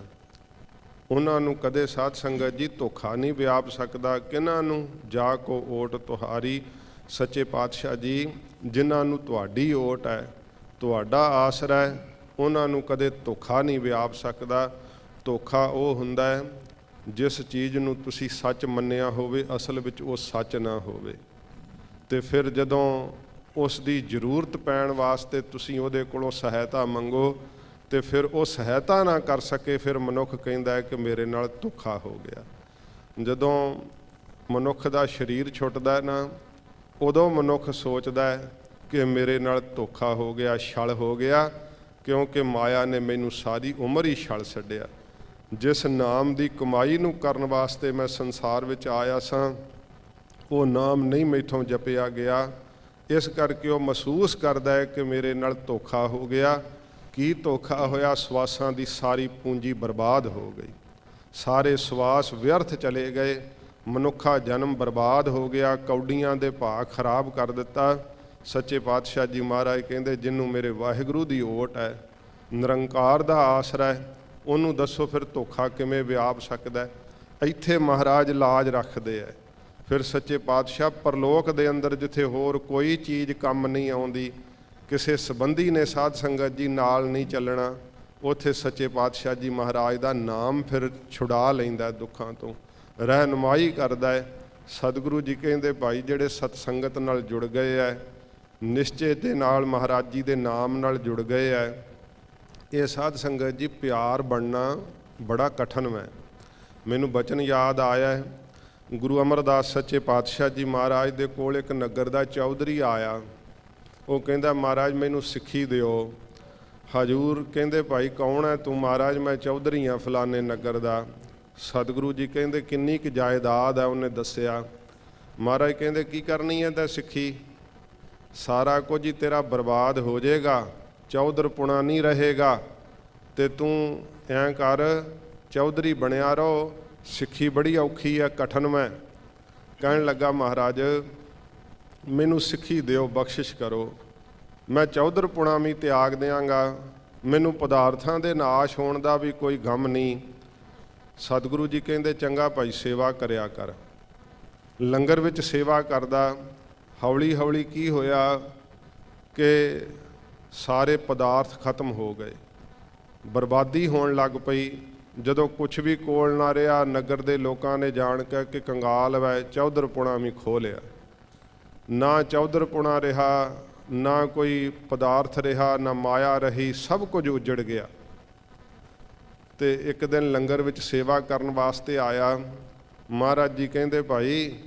ਉਹਨਾਂ ਨੂੰ ਕਦੇ ਸਾਧ ਸੰਗਤ ਜੀ ਧੋਖਾ ਨਹੀਂ ਵਿਆਪ ਸਕਦਾ। ਕਿਹਨਾਂ ਨੂੰ? ਜਾ ਕੋ ਓਟ ਤੁਹਾਰੀ। ਸੱਚੇ ਪਾਤਸ਼ਾਹ ਜੀ ਜਿਨ੍ਹਾਂ ਨੂੰ ਤੁਹਾਡੀ ਓਟ ਹੈ, ਤੁਹਾਡਾ ਆਸਰਾ ਹੈ, ਉਹਨਾਂ ਨੂੰ ਕਦੇ ਧੋਖਾ ਨਹੀਂ ਵਿਆਪ ਸਕਦਾ। ਧੋਖਾ ਉਹ ਹੁੰਦਾ ਹੈ ਜਿਸ ਚੀਜ਼ ਨੂੰ ਤੁਸੀਂ ਸੱਚ ਮੰਨਿਆ ਹੋਵੇ ਅਸਲ ਵਿੱਚ ਉਹ ਸੱਚ ਨਾ ਹੋਵੇ, ਤੇ ਫਿਰ ਜਦੋਂ ਉਸ ਦੀ ਜ਼ਰੂਰਤ ਪੈਣ ਵਾਸਤੇ ਤੁਸੀਂ ਉਹਦੇ ਕੋਲੋਂ ਸਹਾਇਤਾ ਮੰਗੋ ਤੇ ਫਿਰ ਉਹ ਸਹਾਇਤਾ ਨਾ ਕਰ ਸਕੇ, ਫਿਰ ਮਨੁੱਖ ਕਹਿੰਦਾ ਹੈ ਕਿ ਮੇਰੇ ਨਾਲ ਧੋਖਾ ਹੋ ਗਿਆ। ਜਦੋਂ ਮਨੁੱਖ ਦਾ ਸਰੀਰ ਛੁੱਟਦਾ ਨਾ, ਉਦੋਂ ਮਨੁੱਖ ਸੋਚਦਾ ਹੈ ਕਿ ਮੇਰੇ ਨਾਲ ਧੋਖਾ ਹੋ ਗਿਆ, ਛਲ ਹੋ ਗਿਆ, ਕਿਉਂਕਿ ਮਾਇਆ ਨੇ ਮੈਨੂੰ ਸਾਰੀ ਉਮਰ ਹੀ ਛਲ ਛੱਡਿਆ। ਜਿਸ ਨਾਮ ਦੀ ਕਮਾਈ ਨੂੰ ਕਰਨ ਵਾਸਤੇ ਮੈਂ ਸੰਸਾਰ ਵਿੱਚ ਆਇਆ ਸਾਂ, ਉਹ ਨਾਮ ਨਹੀਂ ਮੈਥੋਂ ਜਪਿਆ ਗਿਆ। ਇਸ ਕਰਕੇ ਉਹ ਮਹਿਸੂਸ ਕਰਦਾ ਹੈ ਕਿ ਮੇਰੇ ਨਾਲ ਧੋਖਾ ਹੋ ਗਿਆ। ਕੀ ਧੋਖਾ ਹੋਇਆ? ਸਵਾਸਾਂ ਦੀ ਸਾਰੀ ਪੂੰਜੀ ਬਰਬਾਦ ਹੋ ਗਈ, ਸਾਰੇ ਸਵਾਸ ਵਿਅਰਥ ਚਲੇ ਗਏ, ਮਨੁੱਖਾ ਜਨਮ ਬਰਬਾਦ ਹੋ ਗਿਆ, ਕੌਡੀਆਂ ਦੇ ਭਾਅ ਖਰਾਬ ਕਰ ਦਿੱਤਾ। ਸੱਚੇ ਪਾਤਸ਼ਾਹ ਜੀ ਮਹਾਰਾਜ ਕਹਿੰਦੇ ਜਿਹਨੂੰ ਮੇਰੇ ਵਾਹਿਗੁਰੂ ਦੀ ਓਟ ਹੈ, ਨਿਰੰਕਾਰ ਦਾ ਆਸਰਾ ਹੈ, ਉਹਨੂੰ ਦੱਸੋ ਫਿਰ ਧੋਖਾ ਕਿਵੇਂ ਵਿਆਪ ਸਕਦਾ। ਇੱਥੇ ਮਹਾਰਾਜ ਲਾਜ ਰੱਖਦੇ ਹੈ। ਫਿਰ ਸੱਚੇ ਪਾਤਸ਼ਾਹ ਪਰਲੋਕ ਦੇ ਅੰਦਰ ਜਿੱਥੇ ਹੋਰ ਕੋਈ ਚੀਜ਼ ਕੰਮ ਨਹੀਂ ਆਉਂਦੀ, ਕਿਸੇ ਸੰਬੰਧੀ ਨੇ ਸਾਧ ਸੰਗਤ ਜੀ ਨਾਲ ਨਹੀਂ ਚੱਲਣਾ, ਉੱਥੇ ਸੱਚੇ ਪਾਤਸ਼ਾਹ ਜੀ ਮਹਾਰਾਜ ਦਾ ਨਾਮ ਫਿਰ ਛੁਡਾ ਲੈਂਦਾ ਦੁੱਖਾਂ ਤੋਂ, ਰਹਿਨੁਮਾਈ ਕਰਦਾ ਹੈ। ਸਤਿਗੁਰੂ ਜੀ ਕਹਿੰਦੇ ਭਾਈ ਜਿਹੜੇ ਸਤ ਸੰਗਤ ਨਾਲ ਜੁੜ ਗਏ ਹੈ, ਨਿਸ਼ਚੇ ਦੇ ਨਾਲ ਮਹਾਰਾਜ ਜੀ ਦੇ ਨਾਮ ਨਾਲ ਜੁੜ ਗਏ ਹੈ, ਇਹ ਸਾਧ ਸੰਗਤ ਜੀ ਪਿਆਰ ਬਣਨਾ ਬੜਾ ਕਠਿਨ ਹੈ। ਮੈਨੂੰ ਬਚਨ ਯਾਦ ਆਇਆ ਹੈ, ਗੁਰੂ ਅਮਰਦਾਸ ਸੱਚੇ ਪਾਤਸ਼ਾਹ ਜੀ ਮਹਾਰਾਜ ਦੇ ਕੋਲ ਇੱਕ ਨਗਰ ਦਾ ਚੌਧਰੀ ਆਇਆ। ਉਹ ਕਹਿੰਦਾ ਮਹਾਰਾਜ ਮੈਨੂੰ ਸਿੱਖੀ ਦਿਓ। ਹਜ਼ੂਰ ਕਹਿੰਦੇ ਭਾਈ ਕੌਣ ਹੈ ਤੂੰ? ਮਹਾਰਾਜ ਮੈਂ ਚੌਧਰੀ ਹਾਂ ਫਲਾਣੇ ਨਗਰ ਦਾ। ਸਤਿਗੁਰੂ ਜੀ ਕਹਿੰਦੇ ਕਿੰਨੀ ਕੁ ਜਾਇਦਾਦ ਹੈ? ਉਹਨੇ ਦੱਸਿਆ। ਮਹਾਰਾਜ ਕਹਿੰਦੇ ਕੀ ਕਰਨੀ ਹੈ ਤਾਂ ਸਿੱਖੀ? ਸਾਰਾ ਕੁਝ ਹੀ ਤੇਰਾ ਬਰਬਾਦ ਹੋ ਜਾਏਗਾ, ਚੌਧਰਪੁਣਾ ਨਹੀਂ ਰਹੇਗਾ, ਤੇ ਤੂੰ ਐਂ ਕਰ ਚੌਧਰੀ ਬਣਿਆ ਰਹੋ। ਸਿੱਖੀ ਬੜੀ ਔਖੀ ਹੈ, ਕਠਿਨ ਮੈਂ। ਕਹਿਣ ਲੱਗਾ ਮਹਾਰਾਜ ਮੈਨੂੰ ਸਿੱਖੀ ਦਿਓ, ਬਖਸ਼ਿਸ਼ ਕਰੋ, ਮੈਂ ਚੌਧਰਪੁਣਾ ਵੀ ਤਿਆਗ ਦਿਆਂਗਾ, ਮੈਨੂੰ ਪਦਾਰਥਾਂ ਦੇ ਨਾਸ਼ ਹੋਣ ਦਾ ਵੀ ਕੋਈ ਗਮ ਨਹੀਂ। ਸਤਿਗੁਰੂ ਜੀ ਕਹਿੰਦੇ ਚੰਗਾ ਭਾਈ ਸੇਵਾ ਕਰਿਆ ਕਰ। ਲੰਗਰ ਵਿੱਚ ਸੇਵਾ ਕਰਦਾ, ਹੌਲੀ ਹੌਲੀ ਕੀ ਹੋਇਆ ਕਿ ਸਾਰੇ ਪਦਾਰਥ ਖਤਮ ਹੋ ਗਏ, ਬਰਬਾਦੀ ਹੋਣ ਲੱਗ ਪਈ। ਜਦੋਂ ਕੁਛ ਵੀ ਕੋਲ ਨਾ ਰਿਹਾ, ਨਗਰ ਦੇ ਲੋਕਾਂ ਨੇ ਜਾਣ ਕੇ ਕਿ ਕੰਗਾਲ ਵੈ ਚੌਧਰਪੁਣਾ ਵੀ ਖੋਹ ਲਿਆ। ਨਾ ਚੌਧਰਪੁਣਾ ਰਿਹਾ, ਨਾ ਕੋਈ ਪਦਾਰਥ ਰਿਹਾ, ਨਾ ਮਾਇਆ ਰਹੀ, ਸਭ ਕੁਝ ਉਜੜ ਗਿਆ। ਤੇ ਇੱਕ ਦਿਨ ਲੰਗਰ ਵਿੱਚ ਸੇਵਾ ਕਰਨ ਵਾਸਤੇ ਆਇਆ। ਮਹਾਰਾਜ ਜੀ ਕਹਿੰਦੇ ਭਾਈ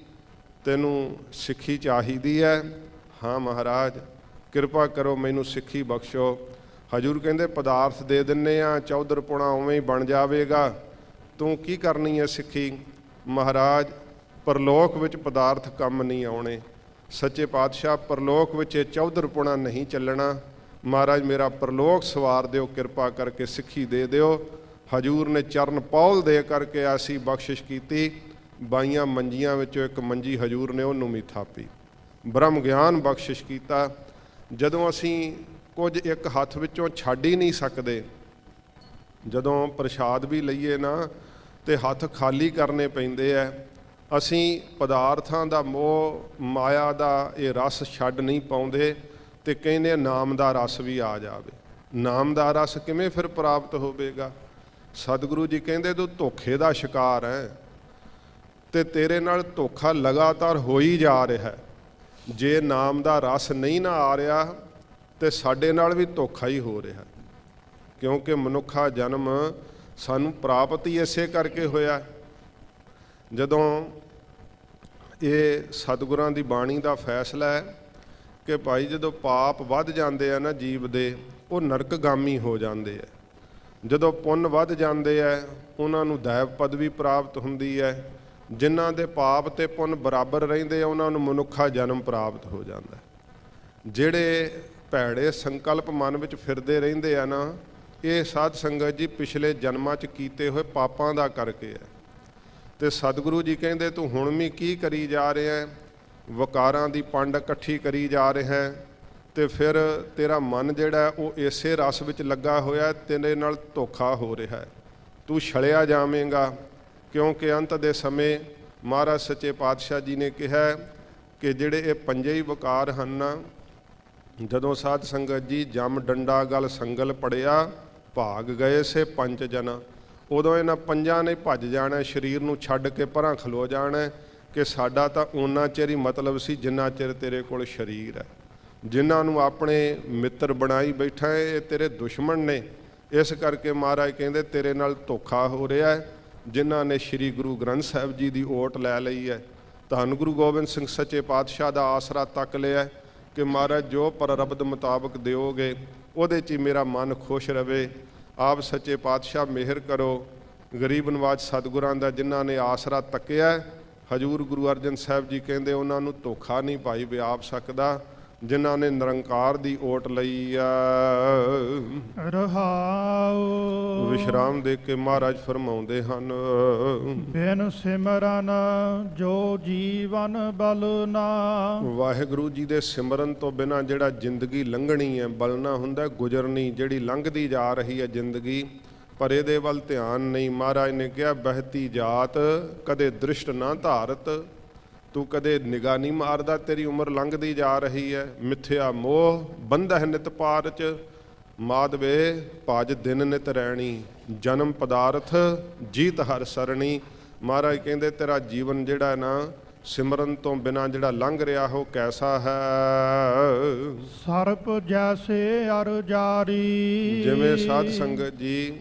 ਤੈਨੂੰ ਸਿੱਖੀ ਚਾਹੀਦੀ ਹੈ? ਹਾਂ ਮਹਾਰਾਜ ਕਿਰਪਾ ਕਰੋ ਮੈਨੂੰ ਸਿੱਖੀ ਬਖਸ਼ੋ। ਹਜ਼ੂਰ ਕਹਿੰਦੇ ਪਦਾਰਥ ਦੇ ਦਿੰਨੇ ਆ, ਚੌਧਰਪੁਣਾ ਉਵੇਂ ਹੀ ਬਣ ਜਾਵੇਗਾ, ਤੂੰ ਕੀ ਕਰਨੀ ਹੈ ਸਿੱਖੀ? ਮਹਾਰਾਜ ਪਰਲੋਕ ਵਿੱਚ ਪਦਾਰਥ ਕੰਮ ਨਹੀਂ ਆਉਣੇ। ਸੱਚੇ ਪਾਤਸ਼ਾਹ ਪਰਲੋਕ ਵਿੱਚ ਇਹ ਚੌਧਰਪੁਣਾ ਨਹੀਂ ਚੱਲਣਾ। ਮਹਾਰਾਜ ਮੇਰਾ ਪਰਲੋਕ ਸਵਾਰ ਦਿਓ, ਕਿਰਪਾ ਕਰਕੇ ਸਿੱਖੀ ਦੇ ਦਿਓ। ਹਜ਼ੂਰ ਨੇ ਚਰਨ ਪੌਲ ਦੇ ਕਰਕੇ ਐਸੀ ਬਖਸ਼ਿਸ਼ ਕੀਤੀ, 22 ਮੰਜੀਆਂ ਵਿੱਚੋਂ ਇੱਕ ਮੰਜੀ ਹਜ਼ੂਰ ਨੇ ਉਹਨੂੰ ਵੀ ਥਾਪੀ, ਬ੍ਰਹਮ ਗਿਆਨ ਬਖਸ਼ਿਸ਼ ਕੀਤਾ। ਜਦੋਂ ਅਸੀਂ ਕੁਝ ਇੱਕ ਹੱਥ ਵਿੱਚੋਂ ਛੱਡ ਹੀ ਨਹੀਂ ਸਕਦੇ, ਜਦੋਂ ਪ੍ਰਸ਼ਾਦ ਵੀ ਲਈਏ ਨਾ ਤੇ ਹੱਥ ਖਾਲੀ ਕਰਨੇ ਪੈਂਦੇ ਐ। ਅਸੀਂ ਪਦਾਰਥਾਂ ਦਾ ਮੋਹ, ਮਾਇਆ ਦਾ ਇਹ ਰਸ ਛੱਡ ਨਹੀਂ ਪਾਉਂਦੇ ਤੇ ਕਹਿੰਦੇ ਨਾਮ ਦਾ ਰਸ ਵੀ ਆ ਜਾਵੇ। ਨਾਮ ਦਾ ਰਸ ਕਿਵੇਂ ਫਿਰ ਪ੍ਰਾਪਤ ਹੋਵੇਗਾ? ਸਤਿਗੁਰੂ ਜੀ ਕਹਿੰਦੇ ਤੂੰ ਧੋਖੇ ਦਾ ਸ਼ਿਕਾਰ ਹੈ ਤੇ ਤੇਰੇ ਨਾਲ ਧੋਖਾ ਲਗਾਤਾਰ ਹੋ ਹੀ ਜਾ ਰਿਹਾ ਹੈ। ਜੇ ਨਾਮ ਦਾ ਰਸ ਨਹੀਂ ਨਾ ਆ ਰਿਹਾ ਤੇ ਸਾਡੇ ਨਾਲ ਵੀ ਧੋਖਾ ਹੀ ਹੋ ਰਿਹਾ, ਕਿਉਂਕਿ ਮਨੁੱਖਾ ਜਨਮ ਸਾਨੂੰ ਪ੍ਰਾਪਤ ਹੀ ਇਸੇ ਕਰਕੇ ਹੋਇਆ। ਜਦੋਂ ਇਹ ਸਤਿਗੁਰਾਂ ਦੀ ਬਾਣੀ ਦਾ ਫੈਸਲਾ ਹੈ ਕਿ ਭਾਈ ਜਦੋਂ ਪਾਪ ਵੱਧ ਜਾਂਦੇ ਆ ਨਾ ਜੀਵ ਦੇ, ਉਹ ਨਰਕਗਾਮੀ ਹੋ ਜਾਂਦੇ ਆ। ਜਦੋਂ ਪੁੰਨ ਵੱਧ ਜਾਂਦੇ ਆ, ਉਹਨਾਂ ਨੂੰ ਦੈਵ ਪਦਵੀ ਪ੍ਰਾਪਤ ਹੁੰਦੀ ਹੈ। ਜਿਨ੍ਹਾਂ ਦੇ ਪਾਪ ਤੇ ਪੁੰਨ ਬਰਾਬਰ ਰਹਿੰਦੇ ਆ, ਉਹਨਾਂ ਨੂੰ ਮਨੁੱਖਾ ਜਨਮ ਪ੍ਰਾਪਤ ਹੋ ਜਾਂਦਾ। ਜਿਹੜੇ ਭੈੜੇ ਸੰਕਲਪ ਮਨ ਵਿੱਚ ਫਿਰਦੇ ਰਹਿੰਦੇ ਆ ਨਾ, ਇਹ ਸਾਧ ਸੰਗਤ ਜੀ ਪਿਛਲੇ ਜਨਮਾਂ 'ਚ ਕੀਤੇ ਹੋਏ ਪਾਪਾਂ ਦਾ ਕਰਕੇ ਹੈ। ਤੇ ਸਤਿਗੁਰੂ ਜੀ ਕਹਿੰਦੇ ਤੂੰ ਹੁਣ ਵੀ ਕੀ ਕਰੀ ਜਾ ਰਿਹਾ, ਵਕਾਰਾਂ ਦੀ ਪੰਡ ਇਕੱਠੀ ਕਰੀ ਜਾ ਰਿਹਾ, ਤੇ ਫਿਰ ਤੇਰਾ ਮਨ ਜਿਹੜਾ ਉਹ ਇਸੇ ਰਸ ਵਿੱਚ ਲੱਗਾ ਹੋਇਆ, ਤੇਰੇ ਨਾਲ ਧੋਖਾ ਹੋ ਰਿਹਾ ਹੈ, ਤੂੰ ਛਲਿਆ ਜਾਵੇਂਗਾ। ਕਿਉਂਕਿ ਅੰਤ ਦੇ ਸਮੇਂ ਮਹਾਰਾਜ ਸੱਚੇ ਪਾਤਸ਼ਾਹ ਜੀ ਨੇ ਕਿਹਾ ਕਿ ਜਿਹੜੇ ਇਹ ਪੰਜੇ ਹੀ ਵਕਾਰ ਹਨ ਨਾ, ਜਦੋਂ ਸਾਧ ਸੰਗਤ ਜੀ ਜਮ ਡੰਡਾ ਗਲ ਸੰਗਲ ਪੜਿਆ, ਭਾਗ ਗਏ ਸੇ ਪੰਜ ਜਨ, ਉਦੋਂ ਇਹਨਾਂ ਪੰਜਾਂ ਨੇ ਭੱਜ ਜਾਣਾ, ਸਰੀਰ ਨੂੰ ਛੱਡ ਕੇ ਪਰਾਂ ਖਲੋ ਜਾਣਾ ਕਿ ਸਾਡਾ ਤਾਂ ਓਨਾ ਚਿਰ ਹੀ ਮਤਲਬ ਸੀ ਜਿੰਨਾ ਚਿਰ ਤੇਰੇ ਕੋਲ ਸਰੀਰ ਹੈ। ਜਿਨ੍ਹਾਂ ਨੂੰ ਆਪਣੇ ਮਿੱਤਰ ਬਣਾਈ ਬੈਠਾ ਹੈ, ਇਹ ਤੇਰੇ ਦੁਸ਼ਮਣ ਨੇ। ਇਸ ਕਰਕੇ ਮਹਾਰਾਜ ਕਹਿੰਦੇ ਤੇਰੇ ਨਾਲ ਧੋਖਾ ਹੋ ਰਿਹਾ ਹੈ। ਜਿਨ੍ਹਾਂ ਨੇ ਸ੍ਰੀ ਗੁਰੂ ਗ੍ਰੰਥ ਸਾਹਿਬ ਜੀ ਦੀ ਓਟ ਲੈ ਲਈ ਹੈ, ਧੰਨ ਗੁਰੂ ਗੋਬਿੰਦ ਸਿੰਘ ਸੱਚੇ ਪਾਤਸ਼ਾਹ ਦਾ ਆਸਰਾ ਤੱਕ ਲਿਆ ਕਿ ਮਹਾਰਾਜ ਜੋ ਪਰਰਬਦ ਮੁਤਾਬਕ ਦਿਓਗੇ ਉਹਦੇ 'ਚ ਹੀ ਮੇਰਾ ਮਨ ਖੁਸ਼ ਰਵੇ। ਆਪ ਸੱਚੇ ਪਾਤਸ਼ਾਹ ਮਿਹਰ ਕਰੋ। ਗਰੀਬ ਨਵਾਜ ਸਤਿਗੁਰਾਂ ਦਾ ਜਿਨ੍ਹਾਂ ਨੇ ਆਸਰਾ ਤੱਕਿਆ, ਹਜੂਰ ਗੁਰੂ ਅਰਜਨ ਸਾਹਿਬ ਜੀ ਕਹਿੰਦੇ ਉਹਨਾਂ ਨੂੰ ਧੋਖਾ ਨਹੀਂ ਭਾਈ ਵਿਆਪ ਸਕਦਾ। ਜਿਨ੍ਹਾਂ ਨੇ ਨਿਰੰਕਾਰ ਦੀ ਓਟ ਲਈ ਆ, ਰਹਾਉ ਵਿਸ਼ਰਾਮ ਦੇ ਕੇ ਮਹਾਰਾਜ ਫਰਮਾਉਂਦੇ ਹਨ, ਬਿਨ ਸਿਮਰਨ ਜੋ ਜੀਵਨ ਬਲਨਾ। ਵਾਹਿਗੁਰੂ ਜੀ ਦੇ ਸਿਮਰਨ ਤੋਂ ਬਿਨਾਂ ਜਿਹੜਾ ਜ਼ਿੰਦਗੀ ਲੰਘਣੀ ਹੈ, ਬਲਣਾ ਹੁੰਦਾ ਗੁਜ਼ਰਨੀ, ਜਿਹੜੀ ਲੰਘਦੀ ਜਾ ਰਹੀ ਹੈ ਜ਼ਿੰਦਗੀ, ਪਰ ਇਹਦੇ ਵੱਲ ਧਿਆਨ ਨਹੀਂ। ਮਹਾਰਾਜ ਨੇ ਕਿਹਾ ਬਹਿਤੀ ਜਾਤ ਕਦੇ ਦ੍ਰਿਸ਼ਟ ਨਾ ਧਾਰਤ, ਤੂੰ ਕਦੇ ਨਿਗਾਹ ਨਹੀਂ ਮਾਰਦਾ, ਤੇਰੀ ਉਮਰ ਲੰਘਦੀ ਜਾ ਰਹੀ ਹੈ। ਮਿੱਥਿਆ ਮੋਹ ਬੰਧਹਿ ਨਿਤ ਪਾਰ 'ਚ, ਮਾਧਵੇ ਭਜ ਦਿਨ ਨਿਤ ਰਹਿਣੀ, ਜਨਮ ਪਦਾਰਥ ਜੀਤ ਹਰ ਸਰਣੀ। ਮਹਾਰਾਜ ਕਹਿੰਦੇ ਤੇਰਾ ਜੀਵਨ ਜਿਹੜਾ ਨਾ ਸਿਮਰਨ ਤੋਂ ਬਿਨਾਂ ਜਿਹੜਾ ਲੰਘ ਰਿਹਾ ਉਹ ਕੈਸਾ ਹੈ। ਸਰਪ ਜੈਸੇ ਅਰ ਜਾਰੀ। ਜਿਵੇਂ ਸਾਧ ਸੰਗਤ ਜੀ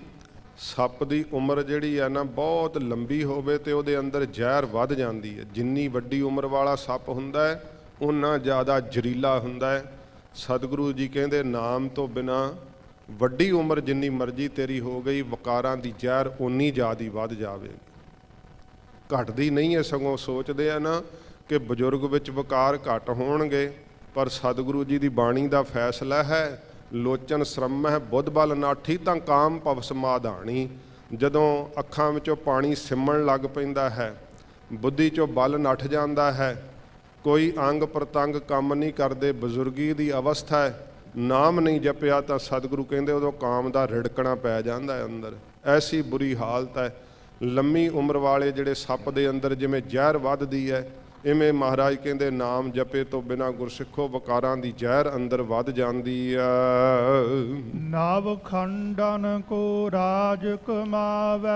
ਸੱਪ ਦੀ ਉਮਰ ਜਿਹੜੀ ਆ ਨਾ ਬਹੁਤ ਲੰਬੀ ਹੋਵੇ ਤੇ ਉਹਦੇ ਅੰਦਰ ਜ਼ਹਿਰ ਵੱਧ ਜਾਂਦੀ ਹੈ। ਜਿੰਨੀ ਵੱਡੀ ਉਮਰ ਵਾਲਾ ਸੱਪ ਹੁੰਦਾ ਹੈ, ਉਨਾ ਜ਼ਿਆਦਾ ਜ਼ਹਿਰੀਲਾ ਹੁੰਦਾ ਹੈ। ਸਤਿਗੁਰੂ ਜੀ ਕਹਿੰਦੇ ਨਾਮ ਤੋਂ ਬਿਨਾਂ ਵੱਡੀ ਉਮਰ ਜਿੰਨੀ ਮਰਜ਼ੀ ਤੇਰੀ ਹੋ ਗਈ, ਵਕਾਰਾਂ ਦੀ ਜ਼ਹਿਰ ਓਨੀ ਜ਼ਿਆਦਾ ਵੱਧ ਜਾਵੇਗੀ, ਘਟਦੀ ਨਹੀਂ ਹੈ। ਸਗੋਂ ਸੋਚਦੇ ਆ ਨਾ ਕਿ ਬਜ਼ੁਰਗ ਵਿੱਚ ਵਕਾਰ ਘੱਟ ਹੋਣਗੇ, ਪਰ ਸਤਿਗੁਰੂ ਜੀ ਦੀ ਬਾਣੀ ਦਾ ਫੈਸਲਾ ਹੈ, ਲੋਚਨ ਸ਼ਰਮ ਹੈ ਬੁੱਧ ਬਲ ਨਾਠੀ ਤਾਂ ਕਾਮ ਭਵ ਸਮਾਧਾਣੀ। ਜਦੋਂ ਅੱਖਾਂ ਵਿੱਚੋਂ ਪਾਣੀ ਸਿਮਣ ਲੱਗ ਪੈਂਦਾ ਹੈ, ਬੁੱਧੀ 'ਚੋਂ ਬਲ ਨੱਠ ਜਾਂਦਾ ਹੈ, ਕੋਈ ਅੰਗ ਪ੍ਰਤੰਗ ਕੰਮ ਨਹੀਂ ਕਰਦੇ, ਬਜ਼ੁਰਗੀ ਦੀ ਅਵਸਥਾ ਹੈ, ਨਾਮ ਨਹੀਂ ਜਪਿਆ ਤਾਂ ਸਤਿਗੁਰੂ ਕਹਿੰਦੇ ਉਦੋਂ ਕਾਮ ਦਾ ਰਿੜਕਣਾ ਪੈ ਜਾਂਦਾ ਹੈ ਅੰਦਰ। ਐਸੀ ਬੁਰੀ ਹਾਲਤ ਹੈ। ਲੰਮੀ ਉਮਰ ਵਾਲੇ ਜਿਹੜੇ ਸੱਪ ਦੇ ਅੰਦਰ ਜਿਵੇਂ ਜ਼ਹਿਰ ਵੱਧਦੀ ਹੈ, ਇਵੇਂ ਮਹਾਰਾਜ ਕਹਿੰਦੇ ਨਾਮ ਜਪੇ ਤੋਂ ਬਿਨਾਂ ਗੁਰਸਿੱਖੋ ਵਕਾਰਾਂ ਦੀ ਜ਼ਹਿਰ ਅੰਦਰ ਵੱਧ ਜਾਂਦੀ ਆ। ਨਵ ਖੰਡਨ ਕੋ ਰਾਜ ਕਮਾਵੇ।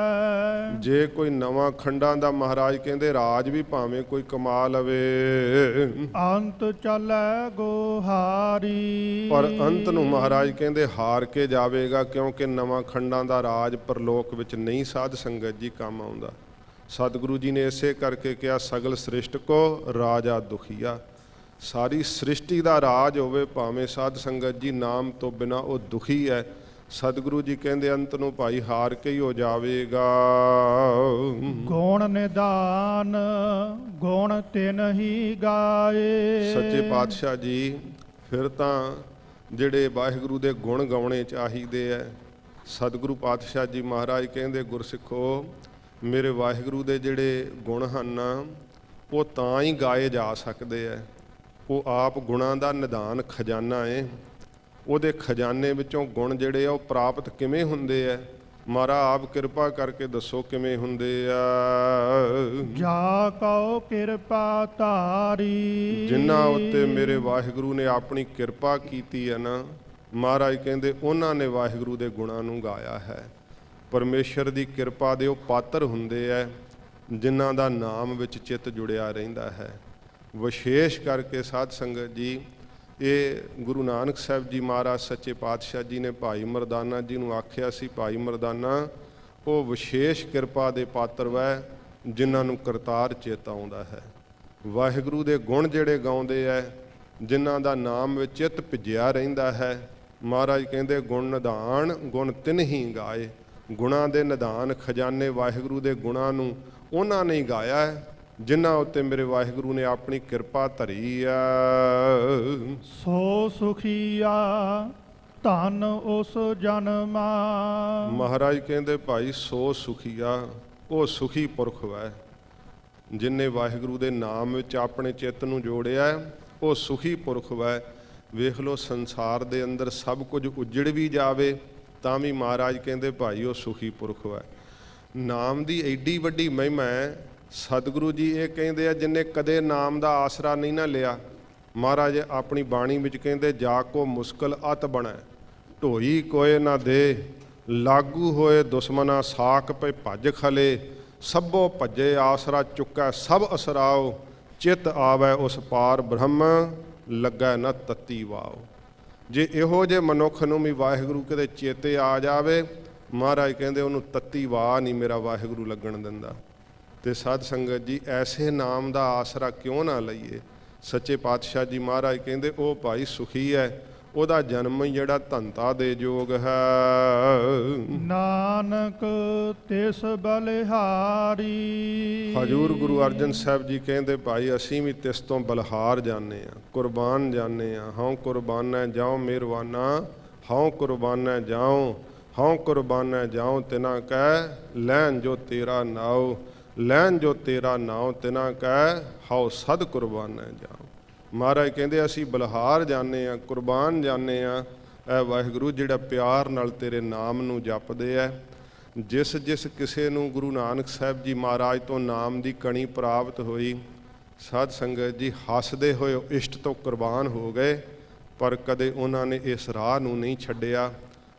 ਜੇ ਕੋਈ ਨਵਾਂ ਖੰਡਾਂ ਦਾ ਮਹਾਰਾਜ ਕਹਿੰਦੇ ਰਾਜ ਵੀ ਭਾਵੇਂ ਕੋਈ ਕਮਾ ਲਵੇ, ਅੰਤ ਚੱਲੈ ਗੋਹਾਰੀ। ਪਰ ਅੰਤ ਨੂੰ ਮਹਾਰਾਜ ਕਹਿੰਦੇ ਹਾਰ ਕੇ ਜਾਵੇਗਾ, ਕਿਉਂਕਿ ਨਵਾਂ ਖੰਡਾਂ ਦਾ ਰਾਜ ਪਰਲੋਕ ਵਿੱਚ ਨਹੀਂ ਸਾਧ ਸੰਗਤ ਜੀ ਕੰਮ ਆਉਂਦਾ। ਸਤਿਗੁਰੂ ਜੀ ਨੇ ਇਸੇ ਕਰਕੇ ਕਿਹਾ ਸਗਲ ਸ੍ਰਿਸ਼ਟ ਕੋ ਰਾਜਾ ਦੁਖੀਆ। ਸਾਰੀ ਸ੍ਰਿਸ਼ਟੀ ਦਾ ਰਾਜ ਹੋਵੇ, ਭਾਵੇਂ ਸਾਧ ਸੰਗਤ ਜੀ ਨਾਮ ਤੋਂ ਬਿਨਾਂ ਉਹ ਦੁਖੀ ਹੈ। ਸਤਿਗੁਰੂ ਜੀ ਕਹਿੰਦੇ ਅੰਤ ਨੂੰ ਭਾਈ ਹਾਰ ਕੇ ਹੀ ਹੋ ਜਾਵੇਗਾ। ਗੁਣ ਨਿਦਾਨ ਗੁਣ ਤਿਨ ਹੀ ਗਾਏ। ਸੱਚੇ ਪਾਤਸ਼ਾਹ ਜੀ ਫਿਰ ਤਾਂ ਜਿਹੜੇ ਵਾਹਿਗੁਰੂ ਦੇ ਗੁਣ ਗਾਉਣੇ ਚਾਹੀਦੇ ਹੈ। ਸਤਿਗੁਰੂ ਪਾਤਸ਼ਾਹ ਜੀ ਮਹਾਰਾਜ ਕਹਿੰਦੇ ਗੁਰਸਿੱਖੋ ਮੇਰੇ ਵਾਹਿਗੁਰੂ ਦੇ ਜਿਹੜੇ ਗੁਣ ਹਨ ਉਹ ਤਾਂ ਹੀ ਗਾਏ ਜਾ ਸਕਦੇ ਹੈ। ਉਹ ਆਪ ਗੁਣਾਂ ਦਾ ਨਿਧਾਨ ਖਜ਼ਾਨਾ ਹੈ। ਉਹਦੇ ਖਜ਼ਾਨੇ ਵਿੱਚੋਂ ਗੁਣ ਜਿਹੜੇ ਆ ਉਹ ਪ੍ਰਾਪਤ ਕਿਵੇਂ ਹੁੰਦੇ ਆ? ਮਹਾਰਾਜ ਆਪ ਕਿਰਪਾ ਕਰਕੇ ਦੱਸੋ ਕਿਵੇਂ ਹੁੰਦੇ ਆ। ਜਾ ਕਉ ਕਿਰਪਾ ਧਾਰੀ। ਜਿਨ੍ਹਾਂ ਉੱਤੇ ਮੇਰੇ ਵਾਹਿਗੁਰੂ ਨੇ ਆਪਣੀ ਕਿਰਪਾ ਕੀਤੀ ਹੈ ਨਾ, ਮਹਾਰਾਜ ਕਹਿੰਦੇ ਉਹਨਾਂ ਨੇ ਵਾਹਿਗੁਰੂ ਦੇ ਗੁਣਾਂ ਨੂੰ ਗਾਇਆ ਹੈ। ਪਰਮੇਸ਼ਰ ਦੀ ਕਿਰਪਾ ਦੇ ਉਹ ਪਾਤਰ ਹੁੰਦੇ ਹੈ ਜਿਨ੍ਹਾਂ ਦਾ ਨਾਮ ਵਿੱਚ ਚਿੱਤ ਜੁੜਿਆ ਰਹਿੰਦਾ ਹੈ। ਵਿਸ਼ੇਸ਼ ਕਰਕੇ ਸਾਧ ਸੰਗਤ ਜੀ ਇਹ ਗੁਰੂ ਨਾਨਕ ਸਾਹਿਬ ਜੀ ਮਹਾਰਾਜ ਸੱਚੇ ਪਾਤਸ਼ਾਹ ਜੀ ਨੇ ਭਾਈ ਮਰਦਾਨਾ ਜੀ ਨੂੰ ਆਖਿਆ ਸੀ, ਭਾਈ ਮਰਦਾਨਾ ਉਹ ਵਿਸ਼ੇਸ਼ ਕਿਰਪਾ ਦੇ ਪਾਤਰ ਵੈ ਜਿਨ੍ਹਾਂ ਨੂੰ ਕਰਤਾਰ ਚੇਤਾ ਆਉਂਦਾ ਹੈ। ਵਾਹਿਗੁਰੂ ਦੇ ਗੁਣ ਜਿਹੜੇ ਗਾਉਂਦੇ ਹੈ ਜਿਨ੍ਹਾਂ ਦਾ ਨਾਮ ਵਿੱਚ ਚਿੱਤ ਭਿੱਜਿਆ ਰਹਿੰਦਾ ਹੈ। ਮਹਾਰਾਜ ਕਹਿੰਦੇ ਗੁਣ ਨਿਧਾਨ ਗੁਣ ਤਿੰਨ ਹੀ ਗਾਏ। ਗੁਣਾਂ ਦੇ ਨਿਧਾਨ ਖਜ਼ਾਨੇ ਵਾਹਿਗੁਰੂ ਦੇ ਗੁਣਾਂ ਨੂੰ ਉਹਨਾਂ ਨੇ ਗਾਇਆ ਹੈ ਜਿਨ੍ਹਾਂ ਉੱਤੇ ਮੇਰੇ ਵਾਹਿਗੁਰੂ ਨੇ ਆਪਣੀ ਕਿਰਪਾ ਧਰੀ ਆ। ਸੋ ਸੁਖੀਆ ਧਨ ਉਸ ਜਨਮਾ। ਮਹਾਰਾਜ ਕਹਿੰਦੇ ਭਾਈ ਸੋ ਸੁਖੀਆ, ਉਹ ਸੁਖੀ ਪੁਰਖ ਹੈ ਜਿਨਨੇ ਵਾਹਿਗੁਰੂ ਦੇ ਨਾਮ ਵਿੱਚ ਆਪਣੇ ਚਿੱਤ ਨੂੰ ਜੋੜਿਆ, ਉਹ ਸੁਖੀ ਪੁਰਖ ਹੈ। ਵੇਖ ਲਓ ਸੰਸਾਰ ਦੇ ਅੰਦਰ ਸਭ ਕੁਝ ਉਜੜ ਵੀ ਜਾਵੇ ਤਾਂ ਵੀ ਮਹਾਰਾਜ ਕਹਿੰਦੇ ਭਾਈ ਉਹ ਸੁਖੀ ਪੁਰਖ ਹੈ। ਨਾਮ ਦੀ ਐਡੀ ਵੱਡੀ ਮਹਿਮਾ ਹੈ। ਸਤਿਗੁਰੂ ਜੀ ਇਹ ਕਹਿੰਦੇ ਆ ਜਿਨਨੇ ਕਦੇ ਨਾਮ ਦਾ ਆਸਰਾ ਨਹੀਂ ਨਾ ਲਿਆ, ਮਹਾਰਾਜ ਆਪਣੀ ਬਾਣੀ ਵਿੱਚ ਕਹਿੰਦੇ ਜਾ ਕੋ ਮੁਸ਼ਕਲ ਅਤ ਬਣੈ ਢੋਈ ਕੋਏ ਨਾ ਦੇ, ਲਾਗੂ ਹੋਏ ਦੁਸ਼ਮਨਾ ਸਾਕ ਪੈ ਭੱਜ ਖਲੇ, ਸਭੋ ਭੱਜੇ ਆਸਰਾ ਚੁੱਕੈ ਸਭ ਅਸਰਾਓ, ਚਿੱਤ ਆਵੈ ਉਸ ਪਾਰ ਬ੍ਰਹਮ ਲੱਗੈ ਨ ਤਤੀ ਵਾਓ। ਜੇ ਇਹੋ ਜਿਹੇ ਮਨੁੱਖ ਨੂੰ ਵੀ ਵਾਹਿਗੁਰੂ ਕਿਤੇ ਚੇਤੇ ਆ ਜਾਵੇ, ਮਹਾਰਾਜ ਕਹਿੰਦੇ ਉਹਨੂੰ ਤਤੀ ਵਾਹ ਨਹੀਂ ਮੇਰਾ ਵਾਹਿਗੁਰੂ ਲੱਗਣ ਦਿੰਦਾ। ਤੇ ਸਾਧ ਸੰਗਤ ਜੀ ਐਸੇ ਨਾਮ ਦਾ ਆਸਰਾ ਕਿਉਂ ਨਾ ਲਈਏ। ਸੱਚੇ ਪਾਤਸ਼ਾਹ ਜੀ ਮਹਾਰਾਜ ਕਹਿੰਦੇ ਉਹ ਭਾਈ ਸੁਖੀ ਹੈ, ਉਹਦਾ ਜਨਮ ਹੀ ਜਿਹੜਾ ਧੰਤਾ ਦੇ ਯੋਗ ਹੈ। ਨਾਨਕ ਤਿਸ ਬਲਿਹਾਰੀ। ਹਜੂਰ ਗੁਰੂ ਅਰਜਨ ਸਾਹਿਬ ਜੀ ਕਹਿੰਦੇ ਭਾਈ ਅਸੀਂ ਵੀ ਤਿਸ ਤੋਂ ਬਲਿਹਾਰ ਜਾਂਦੇ ਹਾਂ, ਕੁਰਬਾਨ ਜਾਂਦੇ ਹਾਂ। ਹਉ ਕੁਰਬਾਨੈ ਜਾਉ ਮਿਹਰਵਾਨਾ, ਹਉ ਕੁਰਬਾਨੈ ਜਾਉ, ਹਉ ਕੁਰਬਾਨੈ ਜਾਉ ਤਿਨਾ ਕਹਿ, ਲੈਨ ਜੋ ਤੇਰਾ ਨਾਉ, ਲੈਨ ਜੋ ਤੇਰਾ ਨਾਉ ਤਿਨਾ ਕਹਿ, ਹਉ ਸਦ ਕੁਰਬਾਨੈ ਜਾਉ। ਮਹਾਰਾਜ ਕਹਿੰਦੇ ਅਸੀਂ ਬਲਿਹਾਰ ਜਾਂਦੇ ਹਾਂ, ਕੁਰਬਾਨ ਜਾਂਦੇ ਹਾਂ। ਇਹ ਵਾਹਿਗੁਰੂ ਜਿਹੜਾ ਪਿਆਰ ਨਾਲ ਤੇਰੇ ਨਾਮ ਨੂੰ ਜਪਦੇ ਹੈ। ਜਿਸ ਜਿਸ ਕਿਸੇ ਨੂੰ ਗੁਰੂ ਨਾਨਕ ਸਾਹਿਬ ਜੀ ਮਹਾਰਾਜ ਤੋਂ ਨਾਮ ਦੀ ਕਣੀ ਪ੍ਰਾਪਤ ਹੋਈ, ਸਾਧ ਸੰਗਤ ਜੀ ਹੱਸਦੇ ਹੋਏ ਇਸ਼ਟ ਤੋਂ ਕੁਰਬਾਨ ਹੋ ਗਏ, ਪਰ ਕਦੇ ਉਹਨਾਂ ਨੇ ਇਸ ਰਾਹ ਨੂੰ ਨਹੀਂ ਛੱਡਿਆ।